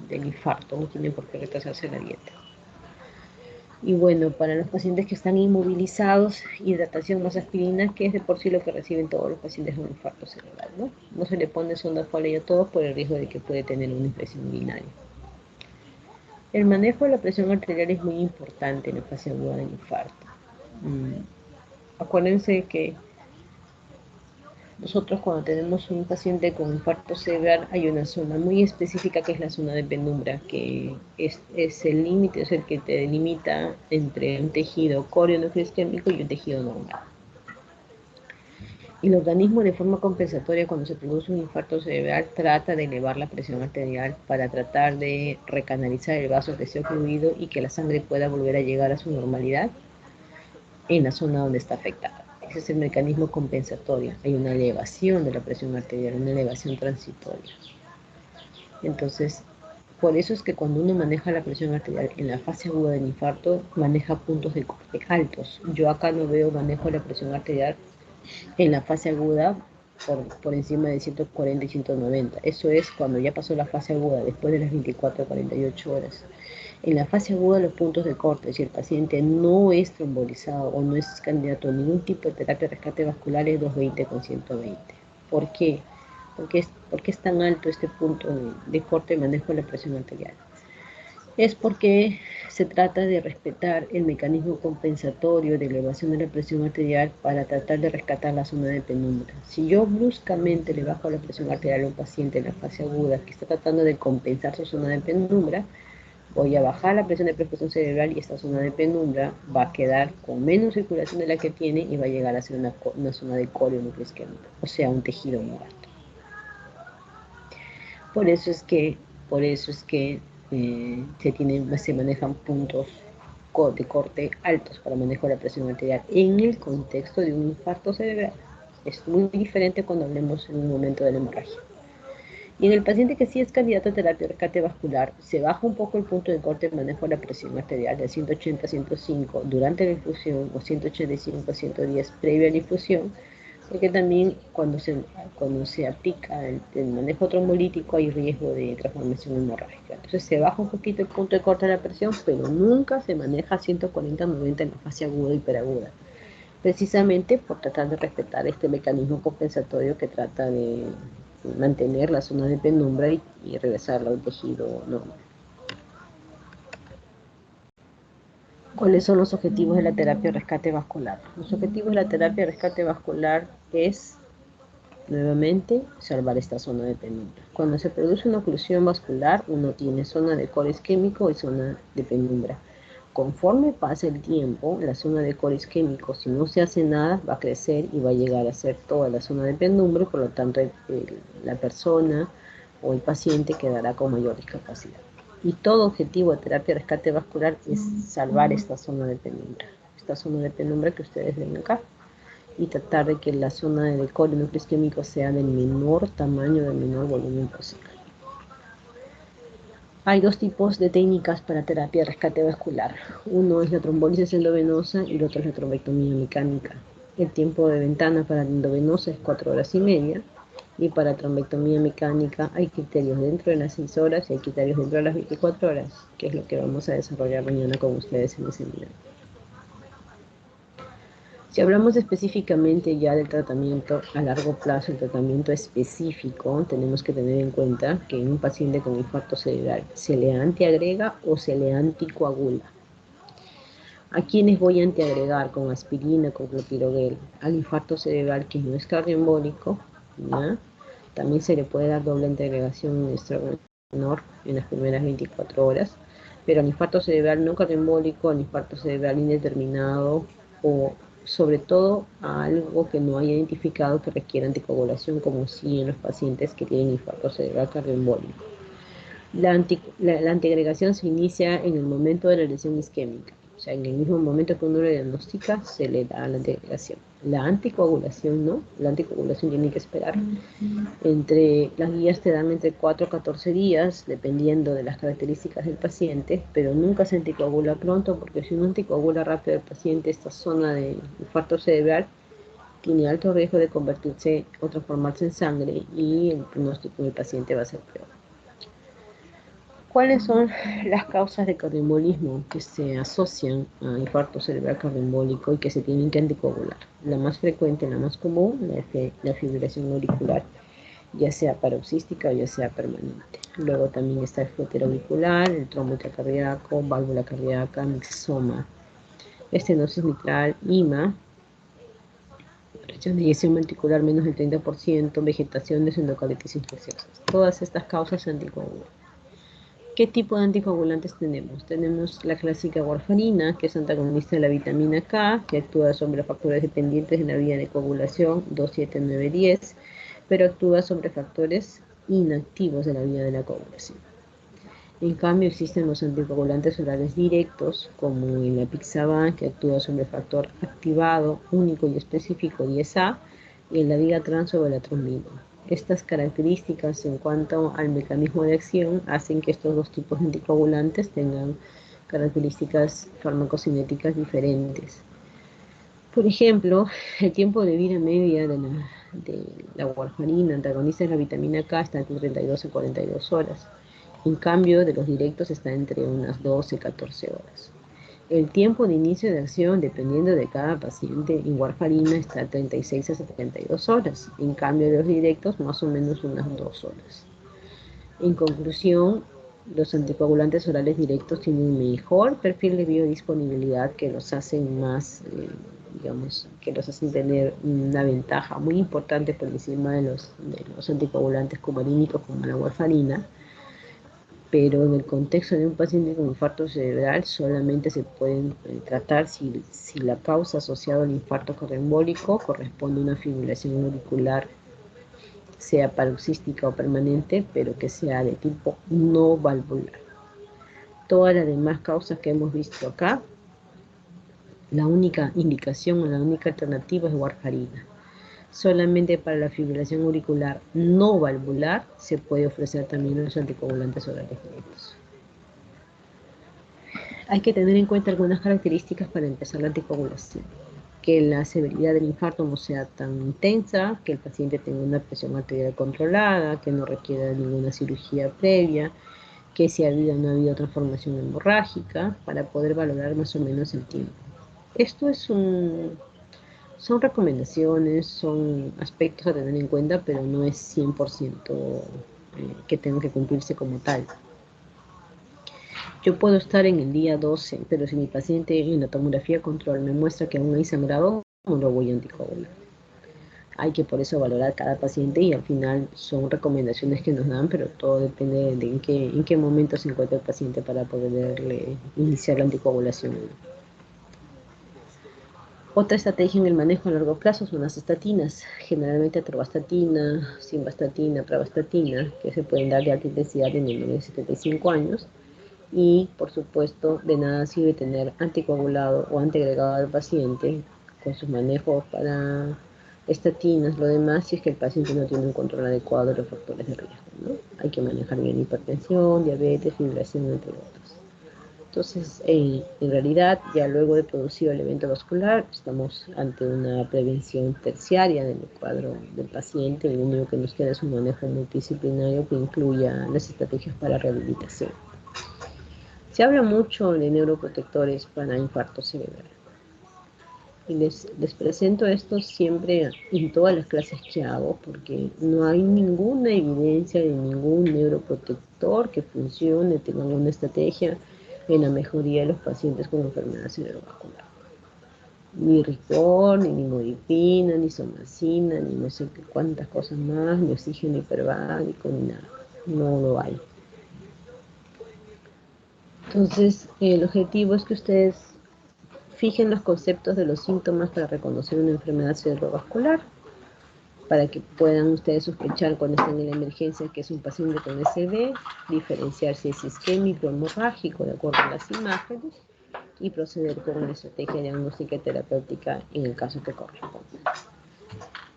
del infarto, no tiene por qué retrasarse la dieta. Y bueno, para los pacientes que están inmovilizados, hidratación más aspirina, que es de por sí lo que reciben todos los pacientes con infarto cerebral, ¿no? No se le pone sonda Foley a todos por el riesgo de que puede tener una infección urinaria. El manejo de la presión arterial es muy importante en la fase aguda del infarto. Acuérdense que nosotros, cuando tenemos un paciente con infarto cerebral, hay una zona muy específica que es la zona de penumbra, que es el límite, es el que te delimita entre un tejido coreo-isquémico y un tejido normal. El organismo de forma compensatoria cuando se produce un infarto cerebral trata de elevar la presión arterial para tratar de recanalizar el vaso que se ha ocluido y que la sangre pueda volver a llegar a su normalidad en la zona donde está afectada. Ese es el mecanismo compensatorio. Hay una elevación de la presión arterial, una elevación transitoria. Entonces, por eso es que cuando uno maneja la presión arterial en la fase aguda del infarto, maneja puntos de corte altos. Yo acá no veo manejo de la presión arterial en la fase aguda por encima de 140 y 190. Eso es cuando ya pasó la fase aguda, después de las 24 a 48 horas. En la fase aguda, los puntos de corte, si el paciente no es trombolizado o no es candidato a ningún tipo de terapia de rescate vascular, es 220 con 120. ¿Por qué? Porque es tan alto este punto de corte de manejo de la presión arterial. Es porque se trata de respetar el mecanismo compensatorio de elevación de la presión arterial para tratar de rescatar la zona de penumbra. Si yo bruscamente le bajo la presión arterial a un paciente en la fase aguda que está tratando de compensar su zona de penumbra, voy a bajar la presión de perfusión cerebral y esta zona de penumbra va a quedar con menos circulación de la que tiene y va a llegar a ser una zona de corio núcleo isquémico, o sea, un tejido muerto. Por eso es que, se manejan puntos de corte altos para manejar la presión arterial en el contexto de un infarto cerebral. Es muy diferente cuando hablemos en un momento de la hemorragia. Y en el paciente que sí es candidato a terapia de rescate vascular, se baja un poco el punto de corte de manejo de la presión arterial de 180 a 105 durante la infusión o 185 a 110 previa a la infusión, porque también cuando se aplica el manejo trombolítico hay riesgo de transformación hemorrágica. Entonces se baja un poquito el punto de corte de la presión, pero nunca se maneja 140-90 en la fase aguda y hiperaguda, precisamente por tratar de respetar este mecanismo compensatorio que trata de mantener la zona de penumbra y regresarla al tejido normal. ¿Cuáles son los objetivos de la terapia de rescate vascular? Los objetivos de la terapia de rescate vascular es, nuevamente, salvar esta zona de penumbra. Cuando se produce una oclusión vascular, uno tiene zona de core isquémico y zona de penumbra. Conforme pasa el tiempo, la zona de core isquémico, si no se hace nada, va a crecer y va a llegar a ser toda la zona de penumbra, por lo tanto la persona o el paciente quedará con mayor discapacidad. Y todo objetivo de terapia de rescate vascular es salvar esta zona de penumbra que ustedes ven acá, y tratar de que la zona de core núcleo isquémico sea del menor tamaño, del menor volumen posible. Hay dos tipos de técnicas para terapia de rescate vascular. Uno es la trombólisis endovenosa y el otro es la trombectomía mecánica. El tiempo de ventana para la endovenosa es 4 horas y media y para trombectomía mecánica hay criterios dentro de las 6 horas y hay criterios dentro de las 24 horas, que es lo que vamos a desarrollar mañana con ustedes en el seminario. Si hablamos específicamente ya del tratamiento a largo plazo, el tratamiento específico, tenemos que tener en cuenta que en un paciente con infarto cerebral se le antiagrega o se le anticoagula. ¿A quiénes voy a antiagregar con aspirina, con clopidogrel? Al infarto cerebral que no es cardioembólico, ¿ya? También se le puede dar doble antiagregación en estrógeno menor en las primeras 24 horas, pero al infarto cerebral no cardioembólico, al infarto cerebral indeterminado o sobre todo a algo que no haya identificado que requiera anticoagulación, como sí en los pacientes que tienen infarto cerebral cardioembólico. La antiagregación se inicia en el momento de la lesión isquémica, o sea, en el mismo momento que uno lo diagnostica, se le da la antiagregación. La anticoagulación no, la anticoagulación tiene que esperar. Las guías te dan entre 4 a 14 días, dependiendo de las características del paciente, pero nunca se anticoagula pronto, porque si uno anticoagula rápido al paciente, esta zona de infarto cerebral tiene alto riesgo de convertirse o transformarse en sangre y el pronóstico del paciente va a ser peor. ¿Cuáles son las causas de cardioembolismo que se asocian a infarto cerebral cardioembólico y que se tienen que anticoagular? La más frecuente, la más común, la fibrilación auricular, ya sea paroxística o ya sea permanente. Luego también está el flúter auricular, el trombo intracardíaco, válvula cardíaca, mixoma, estenosis mitral, IMA, presión de eyección ventricular menos del 30%, vegetación de endocardititis infecciosas. Todas estas causas se anticoagulan. ¿Qué tipo de anticoagulantes tenemos? Tenemos la clásica warfarina, que es antagonista de la vitamina K, que actúa sobre los factores dependientes en la vía de coagulación 2, 7, 9, 10, pero actúa sobre factores inactivos de la vía de la coagulación. En cambio, existen los anticoagulantes orales directos, como el apixaban, que actúa sobre el factor activado único y específico 10A, y el dabigatran sobre la trombina. Estas características en cuanto al mecanismo de acción hacen que estos dos tipos de anticoagulantes tengan características farmacocinéticas diferentes. Por ejemplo, el tiempo de vida media de la warfarina, antagonista de la vitamina K, está entre 32 y 42 horas. En cambio, de los directos está entre unas 12 y 14 horas. El tiempo de inicio de acción, dependiendo de cada paciente, en warfarina está a 36 a 72 horas. En cambio, de los directos, más o menos unas 2 horas. En conclusión, los anticoagulantes orales directos tienen un mejor perfil de biodisponibilidad que los hacen más, digamos, que los hacen tener una ventaja muy importante por encima de los anticoagulantes cumarínicos como la warfarina, pero en el contexto de un paciente con infarto cerebral solamente se pueden tratar si la causa asociada al infarto cardioembólico corresponde a una fibrilación auricular, sea paroxística o permanente, pero que sea de tipo no valvular. Todas las demás causas que hemos visto acá, la única indicación o la única alternativa es warfarina. Solamente para la fibrilación auricular no valvular se puede ofrecer también los anticoagulantes orales directos. Hay que tener en cuenta algunas características para empezar la anticoagulación. Que la severidad del infarto no sea tan intensa, que el paciente tenga una presión arterial controlada, que no requiera ninguna cirugía previa, que si ha habido o no ha habido transformación hemorrágica, para poder valorar más o menos el tiempo. Esto son recomendaciones, son aspectos a tener en cuenta, pero no es 100% que tenga que cumplirse como tal. Yo puedo estar en el día 12, pero si mi paciente en la tomografía control me muestra que aún hay sangrado, no lo voy a anticoagular. Hay que por eso valorar cada paciente y al final son recomendaciones que nos dan, pero todo depende de en qué momento se encuentra el paciente para poderle iniciar la anticoagulación. Otra estrategia en el manejo a largo plazo son las estatinas, generalmente atorvastatina, simvastatina, pravastatina, que se pueden dar de alta intensidad en menores de 75 años. Y, por supuesto, de nada sirve tener anticoagulado o antiagregado al paciente con sus manejos para estatinas, lo demás, si es que el paciente no tiene un control adecuado de los factores de riesgo, ¿no? Hay que manejar bien hipertensión, diabetes, fibrilación, entre otros. Entonces, en realidad, ya luego de producido el evento vascular, estamos ante una prevención terciaria del cuadro del paciente y lo único que nos queda es un manejo multidisciplinario que incluya las estrategias para rehabilitación. Se habla mucho de neuroprotectores para infarto cerebral. Y les presento esto siempre en todas las clases que hago, porque no hay ninguna evidencia de ningún neuroprotector que funcione, tenga alguna estrategia en la mejoría de los pacientes con enfermedad cerebrovascular. Ni Ritor, ni nimodipina, ni somacina, ni no sé qué cuántas cosas más, ni oxígeno hiperbárico, ni nada. No lo hay. Entonces, el objetivo es que ustedes fijen los conceptos de los síntomas para reconocer una enfermedad cerebrovascular, para que puedan ustedes sospechar cuando están en la emergencia que es un paciente con SB, diferenciar si es isquémico o hemorrágico de acuerdo a las imágenes y proceder con una estrategia diagnóstica y terapéutica en el caso que corresponda.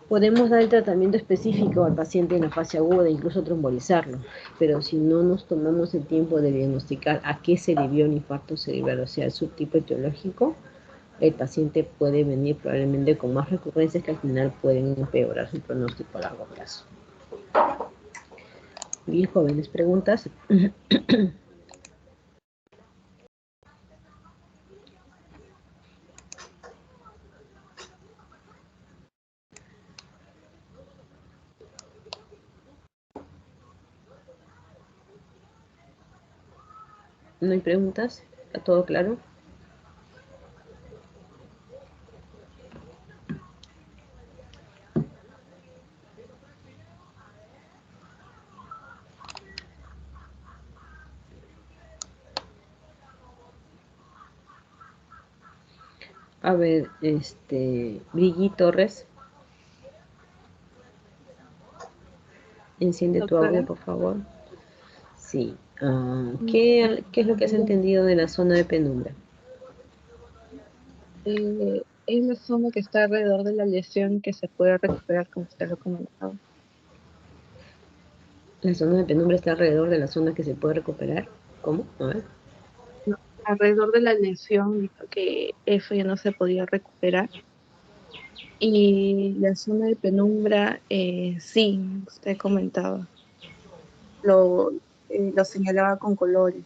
Podemos dar el tratamiento específico al paciente en la fase aguda, incluso trombolizarlo, pero si no nos tomamos el tiempo de diagnosticar a qué se debió el infarto cerebral, o sea, el subtipo etiológico, el paciente puede venir probablemente con más recurrencias que al final pueden empeorar su pronóstico a largo plazo. Bien, jóvenes, ¿preguntas? ¿No hay preguntas? ¿Está todo claro? A ver, Brigitte Torres, enciende tu audio, Doctora, por favor. Sí. mm, ¿Qué es lo que has entendido de la zona de penumbra? es la zona que está alrededor de la lesión que se puede recuperar, como usted lo comentaba. La zona de penumbra está alrededor de la zona que se puede recuperar. ¿Cómo? A ver. No, alrededor de la lesión, dijo que eso ya no se podía recuperar. Y la zona de penumbra, sí, usted comentaba, lo, lo señalaba con colores.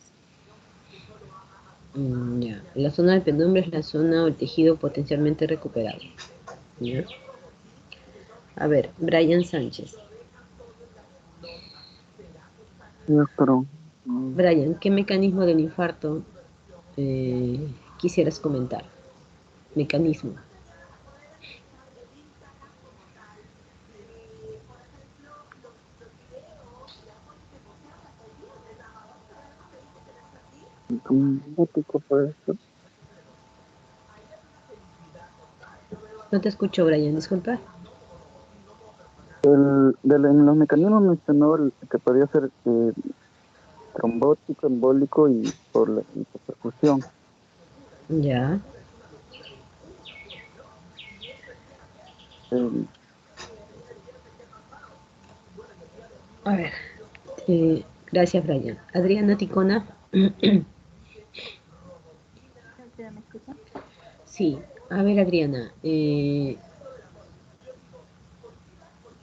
Ya. La zona de penumbra es la zona o el tejido potencialmente recuperable. ¿Ya? A ver, Brian Sánchez. Sí, doctor. Brian, ¿qué mecanismo del infarto quisieras comentar? Mecanismo. Un gótico puede ser. No te escucho, Brian, disculpa. En los mecanismos mencionó que podía ser trombótico, embólico y por la hipoperfusión. Ya. Eh, A ver. Gracias, Brian. Adriana Ticona. ¿Me escucha? Sí. A ver, Adriana.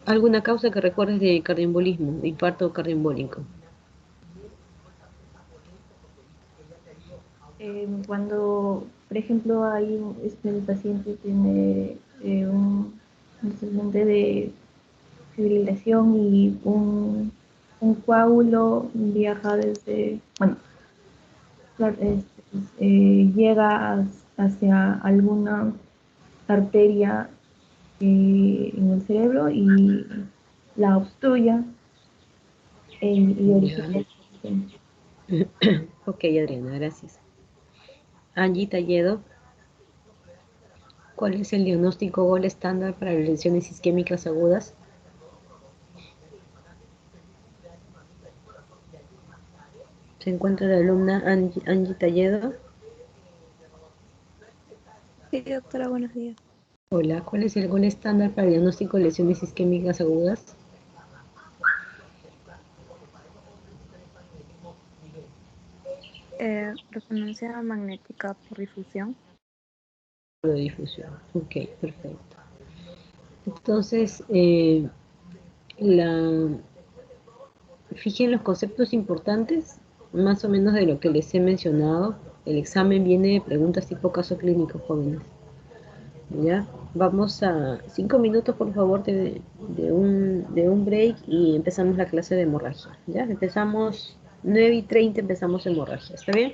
¿Alguna causa que recuerdes de cardioembolismo, de infarto cardioembólico? Cuando, por ejemplo, el paciente tiene un antecedente de fibrilación y un coágulo viaja desde, bueno, claro, llega hacia alguna arteria en el cerebro y la obstruya y Ya. origina el accidente. Ok, Adriana, gracias. Angie Talledo. ¿Cuál es el diagnóstico gol estándar para las lesiones isquémicas agudas? Se encuentra la alumna Angie Talledo. Sí, doctora, buenos días. Hola, ¿cuál es el gol estándar para el diagnóstico de lesiones isquémicas agudas? Resonancia magnética por difusión. De difusión. Ok, perfecto. Entonces, la, fijen los conceptos importantes, más o menos de lo que les he mencionado. El examen viene de preguntas tipo caso clínico, jóvenes. ¿Ya? Vamos a 5 minutos, por favor, de un break y empezamos la clase de hemorragia. ¿Ya? Empezamos 9:30, empezamos hemorragia. ¿Está bien?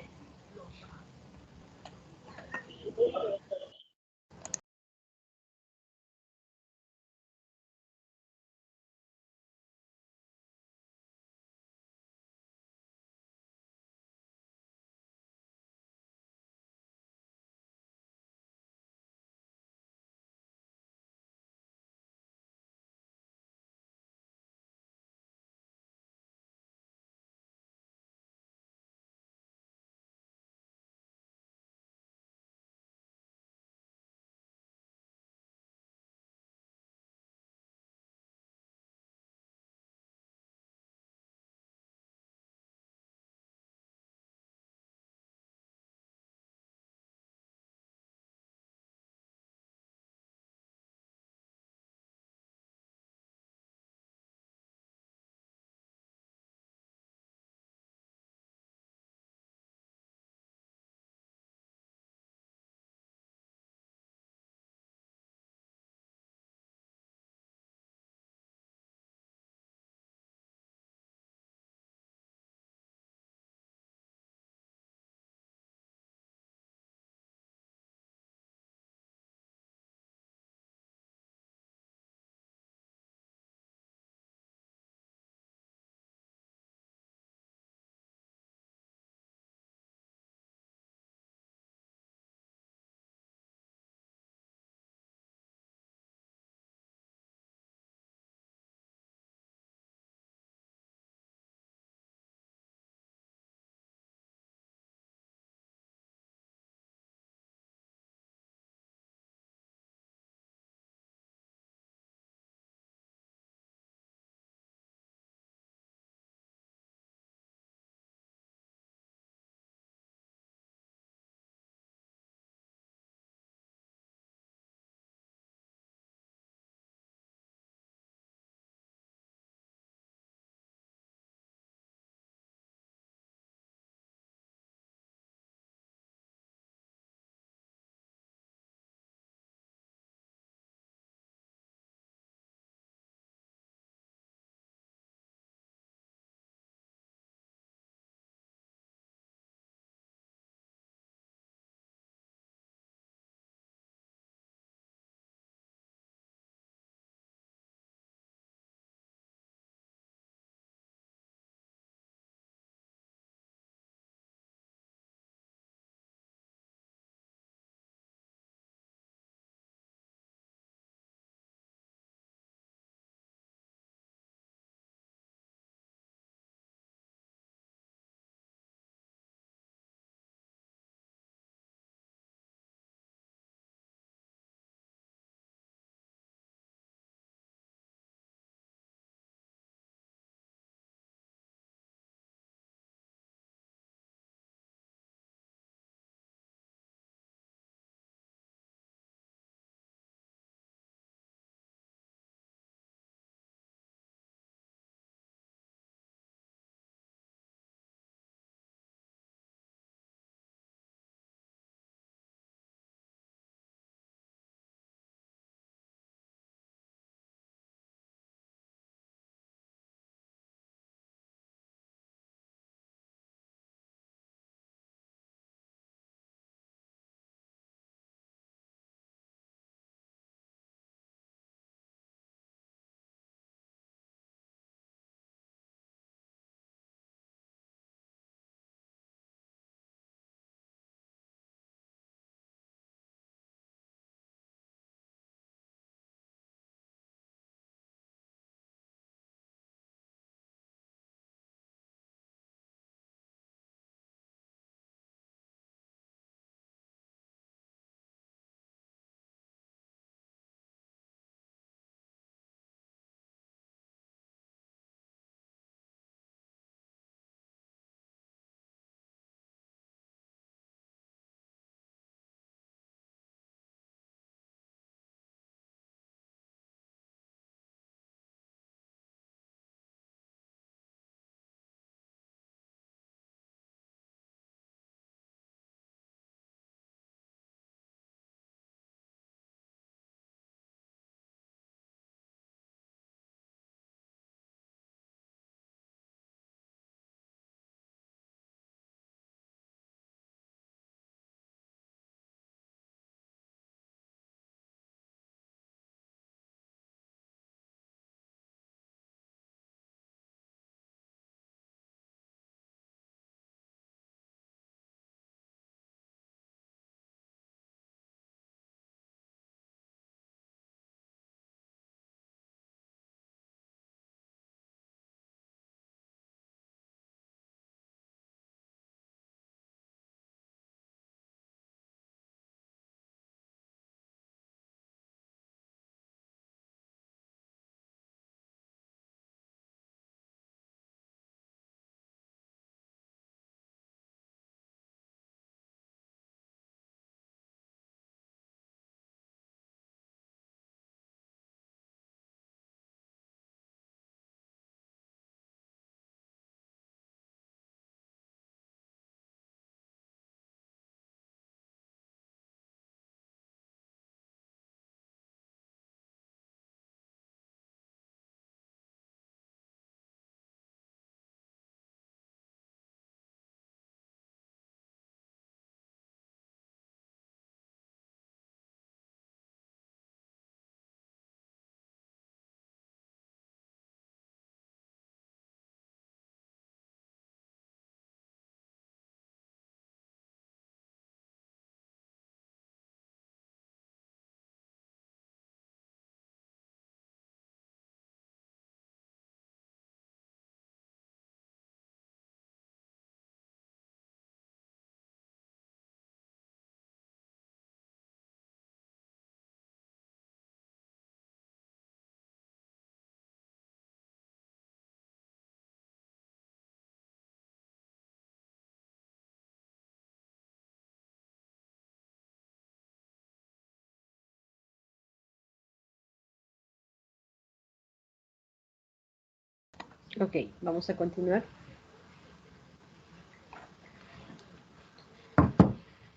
Ok, vamos a continuar.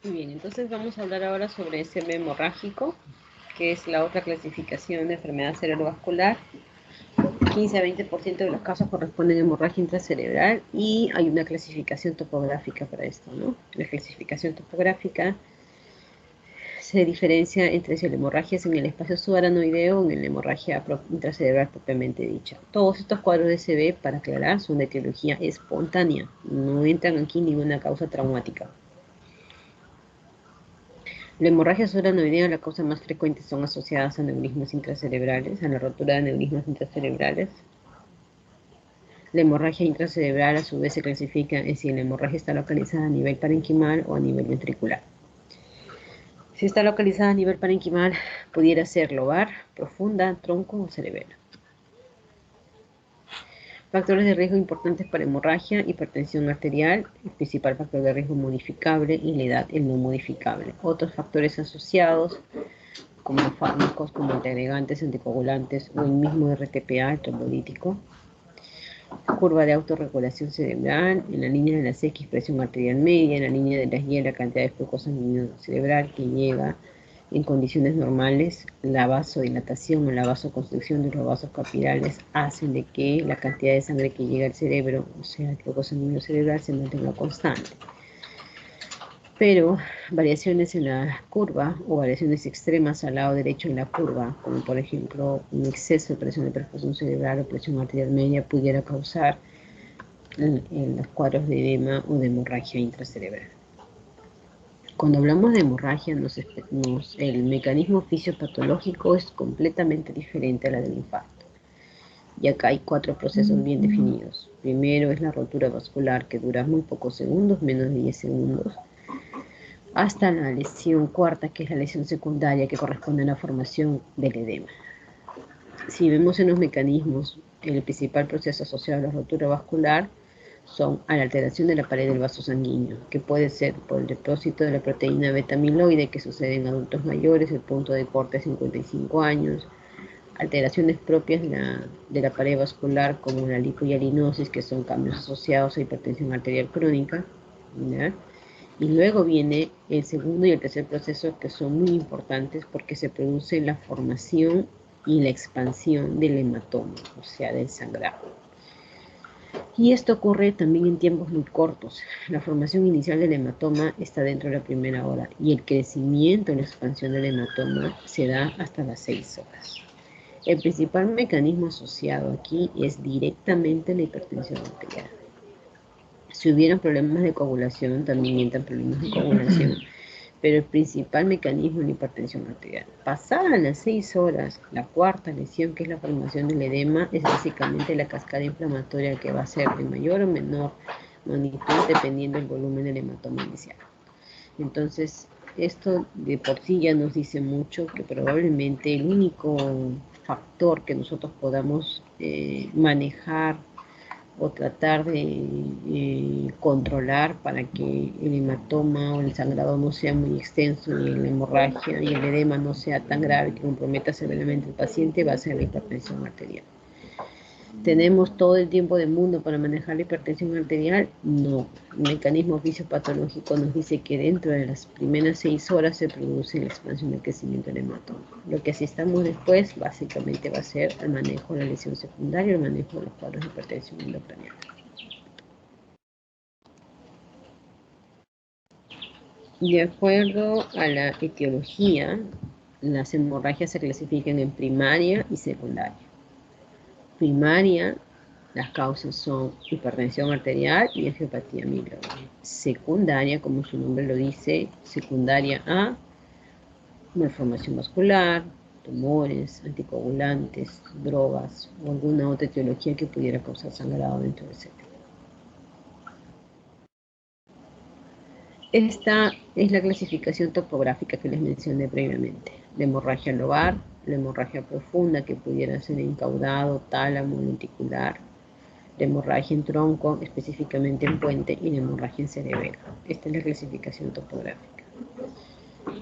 Muy bien, entonces vamos a hablar ahora sobre SM hemorrágico, que es la otra clasificación de enfermedad cerebrovascular. 15 a 20% de los casos corresponden a hemorragia intracerebral y hay una clasificación topográfica para esto, ¿no? La clasificación topográfica se diferencia entre si la hemorragia es en el espacio subaranoideo o en la hemorragia intracerebral propiamente dicha. Todos estos cuadros de CB, para aclarar, son de etiología espontánea. No entran aquí ninguna causa traumática. La hemorragia subaranoidea, la causa más frecuente son asociadas a aneurismas intracerebrales, a la rotura de aneurismas intracerebrales. La hemorragia intracerebral a su vez se clasifica en si la hemorragia está localizada a nivel parenquimal o a nivel ventricular. Si está localizada a nivel parenquimal, pudiera ser lobar, profunda, tronco o cerebelo. Factores de riesgo importantes para hemorragia: hipertensión arterial, el principal factor de riesgo modificable, y la edad, el no modificable. Otros factores asociados, como fármacos, como antiagregantes, anticoagulantes o el mismo RTPA, el trombolítico. Curva de autorregulación cerebral, en la línea de las X, presión arterial media, en la línea de las Y, la cantidad de flujo sanguíneo cerebral que llega en condiciones normales. La vasodilatación o la vasoconstricción de los vasos capilares hacen de que la cantidad de sangre que llega al cerebro, o sea, el flujo sanguíneo cerebral, se mantenga constante. Pero variaciones en la curva o variaciones extremas al lado derecho en la curva, como por ejemplo un exceso de presión de perfusión cerebral o presión arterial media, pudiera causar en los cuadros de edema o de hemorragia intracerebral. Cuando hablamos de hemorragia, el mecanismo fisiopatológico es completamente diferente a la del infarto. Y acá hay 4 procesos bien definidos. Primero es la rotura vascular, que dura muy pocos segundos, menos de 10 segundos, hasta la lesión cuarta, que es la lesión secundaria, que corresponde a la formación del edema. Si vemos en los mecanismos, el principal proceso asociado a la rotura vascular son a la alteración de la pared del vaso sanguíneo, que puede ser por el depósito de la proteína beta-amiloide, que sucede en adultos mayores, el punto de corte a 55 años, alteraciones propias de la pared vascular, como la lipohialinosis, que son cambios asociados a hipertensión arterial crónica, ¿ya? Y luego viene el segundo y el tercer proceso, que son muy importantes porque se produce la formación y la expansión del hematoma, o sea, del sangrado. Y esto ocurre también en tiempos muy cortos. La formación inicial del hematoma está dentro de la primera hora y el crecimiento y la expansión del hematoma se da hasta las 6 horas. El principal mecanismo asociado aquí es directamente la hipertensión arterial. Si hubieran problemas de coagulación, también entran problemas de coagulación, pero el principal mecanismo es la hipertensión arterial. Pasadas las 6 horas, la cuarta lesión, que es la formación del edema, es básicamente la cascada inflamatoria que va a ser de mayor o menor magnitud dependiendo del volumen del hematoma inicial. Entonces, esto de por sí ya nos dice mucho que probablemente el único factor que nosotros podamos manejar o tratar de controlar para que el hematoma o el sangrado no sea muy extenso y la hemorragia y el edema no sea tan grave que comprometa severamente al paciente, va a ser la hipertensión arterial. ¿Tenemos todo el tiempo del mundo para manejar la hipertensión arterial? No. El mecanismo fisiopatológico nos dice que dentro de las primeras 6 horas se produce la expansión del crecimiento del hematoma. Lo que asistamos después básicamente va a ser el manejo de la lesión secundaria, el manejo de los cuadros de hipertensión intracraniana. De acuerdo a la etiología, las hemorragias se clasifican en primaria y secundaria. Primaria, las causas son hipertensión arterial y angiopatía amiloide. Secundaria, como su nombre lo dice, secundaria a malformación vascular, tumores, anticoagulantes, drogas o alguna otra etiología que pudiera causar sangrado dentro del cerebro. Esta es la clasificación topográfica que les mencioné previamente. La hemorragia lobar, la hemorragia profunda, que pudiera ser en caudado, tálamo, lenticular, la hemorragia en tronco, específicamente en puente, y la hemorragia en cerebelo. Esta es la clasificación topográfica.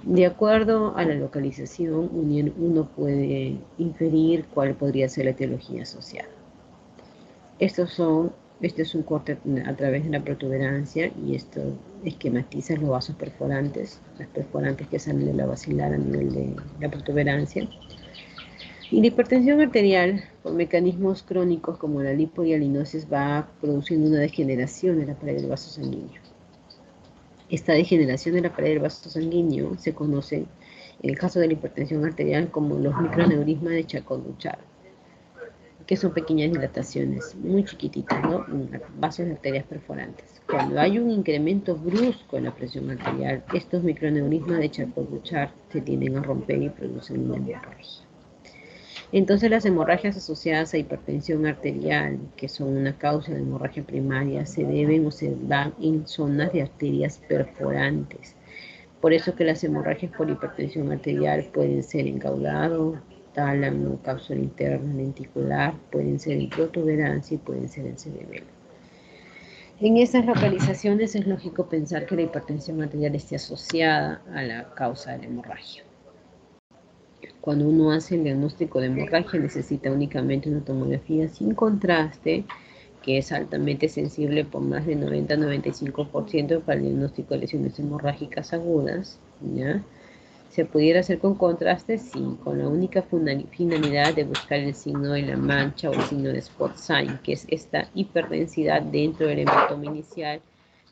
De acuerdo a la localización, uno puede inferir cuál podría ser la etiología asociada. Este es un corte a través de la protuberancia y esto esquematiza los vasos perforantes, las perforantes que salen de la basilar a nivel de la protuberancia. Y la hipertensión arterial, por mecanismos crónicos como la lipodialinosis, va produciendo una degeneración de la pared del vaso sanguíneo. Esta degeneración de la pared del vaso sanguíneo se conoce, en el caso de la hipertensión arterial, como los microaneurismas de Charcot-Bouchard, que son pequeñas dilataciones muy chiquititas, ¿no? Vasos de arterias perforantes. Cuando hay un incremento brusco en la presión arterial, estos microaneurismas de Charcot-Bouchard se tienden a romper y producen una hemorragia. Entonces las hemorragias asociadas a hipertensión arterial, que son una causa de hemorragia primaria, se deben o se dan en zonas de arterias perforantes. Por eso que las hemorragias por hipertensión arterial pueden ser en caudado, tálamo, cápsula interna, lenticular, pueden ser en protuberancia y pueden ser en cerebelo. En esas localizaciones es lógico pensar que la hipertensión arterial esté asociada a la causa de la hemorragia. Cuando uno hace el diagnóstico de hemorragia necesita únicamente una tomografía sin contraste, que es altamente sensible por más de 90-95% para el diagnóstico de lesiones hemorrágicas agudas, ¿ya? ¿Se pudiera hacer con contraste? Sí, con la única finalidad de buscar el signo de la mancha o el signo de spot sign, que es esta hiperdensidad dentro del hematoma inicial,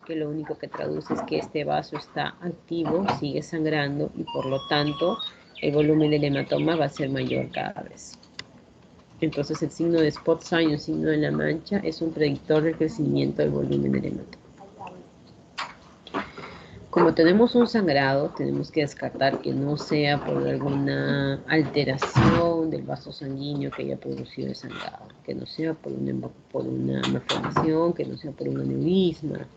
que lo único que traduce es que este vaso está activo, sigue sangrando y por lo tanto el volumen del hematoma va a ser mayor cada vez. Entonces el signo de spot sign, el signo de la mancha, es un predictor del crecimiento del volumen del hematoma. Como tenemos un sangrado, tenemos que descartar que no sea por alguna alteración del vaso sanguíneo que haya producido el sangrado, que no sea por una malformación, que no sea por un aneurisma.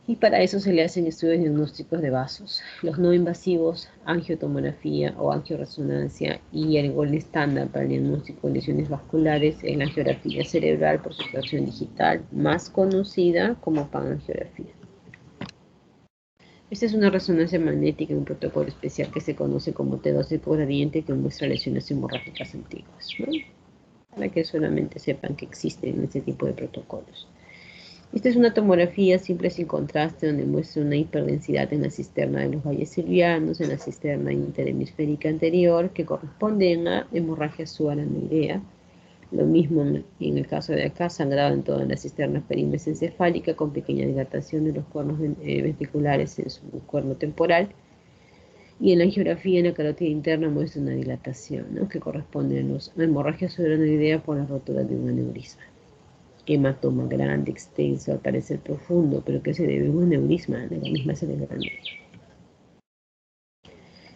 Y para eso se le hacen estudios diagnósticos de vasos. Los no invasivos, angiotomografía o angioresonancia, y el gol estándar para el diagnóstico de lesiones vasculares es la angiografía cerebral por sustracción digital, más conocida como panangiografía. Esta es una resonancia magnética en un protocolo especial que se conoce como T12 por gradiente, que muestra lesiones hemorrágicas antiguas, ¿no? Para que solamente sepan que existen este tipo de protocolos. Esta es una tomografía simple sin contraste donde muestra una hiperdensidad en la cisterna de los valles silvianos, en la cisterna interhemisférica anterior, que corresponden a hemorragia subaranoidea. Lo mismo en el caso de acá, sangrado en toda la cisterna perimesencefálica con pequeña dilatación de los cuernos ventriculares en su cuerno temporal. Y en la angiografía en la carótida interna muestra una dilatación, ¿no?, que corresponde a la hemorragia subaranoidea por la rotura de un aneurisma. Hematoma grande, extenso, al parecer profundo, pero que se debe a un aneurisma de la misma cerebral.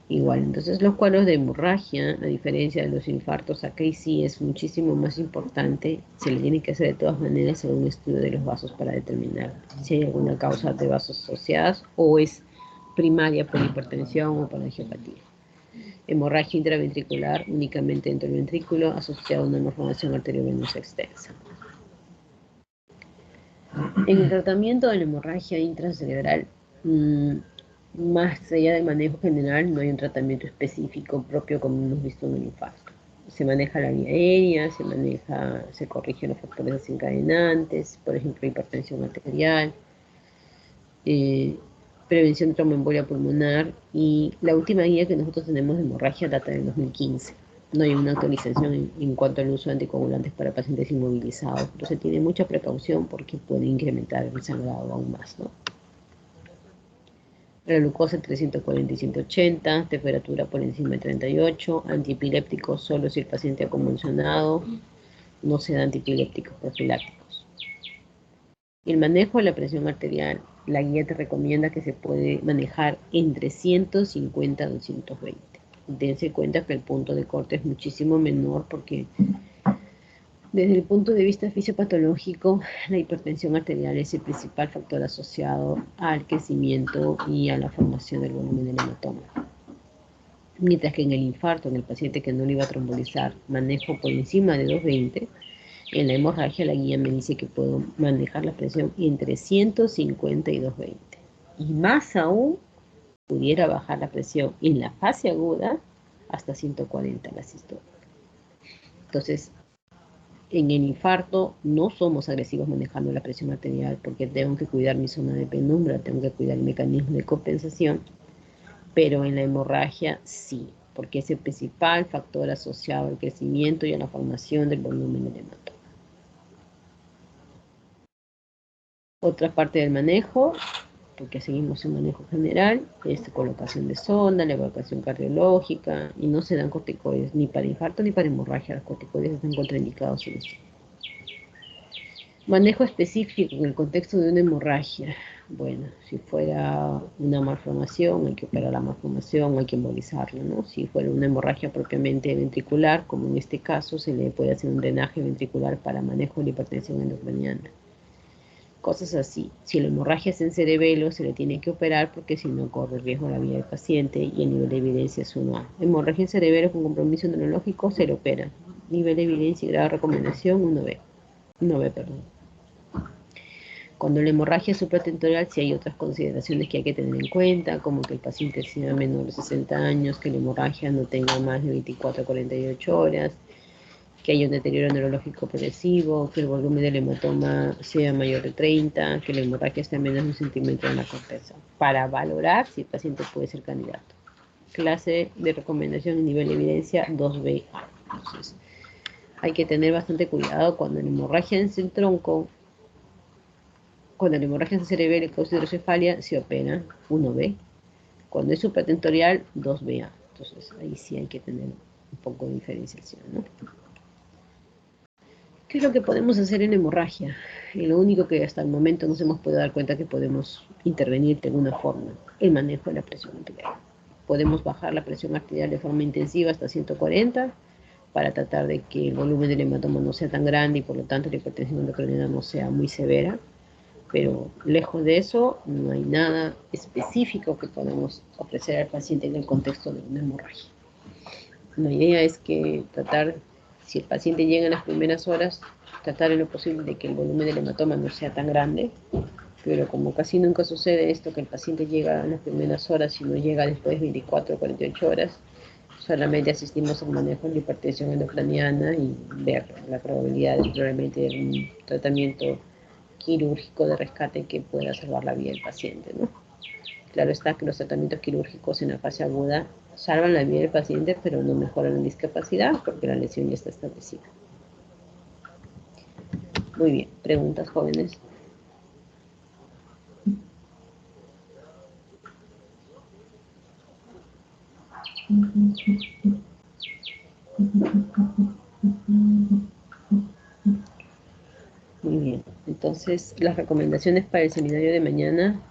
Igual, entonces los cuadros de hemorragia, a diferencia de los infartos, acá sí es muchísimo más importante. Se le tiene que hacer de todas maneras un estudio de los vasos para determinar si hay alguna causa de vasos asociadas o es primaria por hipertensión o por angiopatía. Hemorragia intraventricular únicamente dentro del ventrículo asociada a una malformación arteriovenosa extensa. En el tratamiento de la hemorragia intracerebral, más allá del manejo general, no hay un tratamiento específico propio como hemos visto en el infarto. Se maneja la vía aérea, se corrigen los factores desencadenantes, por ejemplo, hipertensión arterial, prevención de tromboembolia pulmonar, y la última guía que nosotros tenemos de hemorragia data del 2015. No hay una actualización en cuanto al uso de anticoagulantes para pacientes inmovilizados, pero se tiene mucha precaución porque puede incrementar el sangrado aún más, ¿no? La glucosa entre 140 y 180, temperatura por encima de 38, antiepiléptico solo si el paciente ha convulsionado, no se da antiepilépticos profilácticos. El manejo de la presión arterial, la guía te recomienda que se puede manejar entre 150 a 220. Dense cuenta que el punto de corte es muchísimo menor porque desde el punto de vista fisiopatológico, la hipertensión arterial es el principal factor asociado al crecimiento y a la formación del volumen del hematoma. Mientras que en el infarto, en el paciente que no le iba a trombolizar, manejo por encima de 220, en la hemorragia la guía me dice que puedo manejar la presión entre 150 y 220. Y más aún, pudiera bajar la presión en la fase aguda hasta 140 la sistólica. Entonces, En el infarto no somos agresivos manejando la presión arterial porque tengo que cuidar mi zona de penumbra, tengo que cuidar el mecanismo de compensación, pero en la hemorragia sí, porque es el principal factor asociado al crecimiento y a la formación del volumen del hematoma. Otra parte del manejo, porque seguimos en manejo general, es colocación de sonda, la evacuación cardiológica, y no se dan corticoides ni para infarto ni para hemorragia. Los corticoides están contraindicados en esto. Manejo específico en el contexto de una hemorragia. Bueno, si fuera una malformación, hay que operar la malformación, hay que embolizarla, ¿no? Si fuera una hemorragia propiamente ventricular, como en este caso, se le puede hacer un drenaje ventricular para manejo de la hipertensión endocraniana. Cosas así. Si la hemorragia es en cerebelo, se le tiene que operar porque si no corre riesgo la vida del paciente y el nivel de evidencia es 1A. Hemorragia en cerebelo con compromiso neurológico se le opera. Nivel de evidencia y grado de recomendación 1B. 1B, perdón. Cuando la hemorragia es supratentorial, sí hay otras consideraciones que hay que tener en cuenta, como que el paciente sea menor de 60 años, que la hemorragia no tenga más de 24 a 48 horas, que haya un deterioro neurológico progresivo, que el volumen del hematoma sea mayor de 30, que la hemorragia esté a menos de 1 centímetro en la corteza, para valorar si el paciente puede ser candidato. Clase de recomendación y nivel de evidencia 2B. Entonces, hay que tener bastante cuidado cuando la hemorragia es en tronco, cuando la hemorragia es cerebral y causa hidrocefalia, se opera 1B. Cuando es supratentorial, 2BA. Entonces, ahí sí hay que tener un poco de diferenciación, ¿no? ¿Qué es lo que podemos hacer en hemorragia? Y lo único que hasta el momento nos hemos podido dar cuenta que podemos intervenir de alguna forma, el manejo de la presión arterial. Podemos bajar la presión arterial de forma intensiva hasta 140 para tratar de que el volumen del hematoma no sea tan grande y por lo tanto la hipertensión endocrinal no sea muy severa. Pero lejos de eso, no hay nada específico que podamos ofrecer al paciente en el contexto de una hemorragia. La idea es que tratar, si el paciente llega en las primeras horas, tratar en lo posible de que el volumen del hematoma no sea tan grande, pero como casi nunca sucede esto, que el paciente llega en las primeras horas y no llega después de 24 o 48 horas, solamente asistimos al manejo de la hipertensión endocraniana y ver la probabilidad de probablemente un tratamiento quirúrgico de rescate que pueda salvar la vida del paciente, ¿no? Claro está que los tratamientos quirúrgicos en la fase aguda salvan la vida del paciente, pero no mejoran la discapacidad porque la lesión ya está establecida. Muy bien, preguntas, jóvenes. Muy bien, entonces las recomendaciones para el seminario de mañana,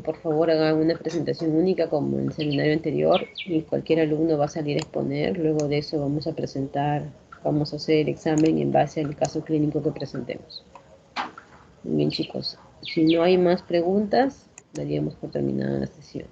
por favor hagan una presentación única como en el seminario anterior y cualquier alumno va a salir a exponer. Luego de eso vamos a hacer el examen en base al caso clínico que presentemos. Muy bien, chicos, si no hay más preguntas, daríamos por terminada la sesión.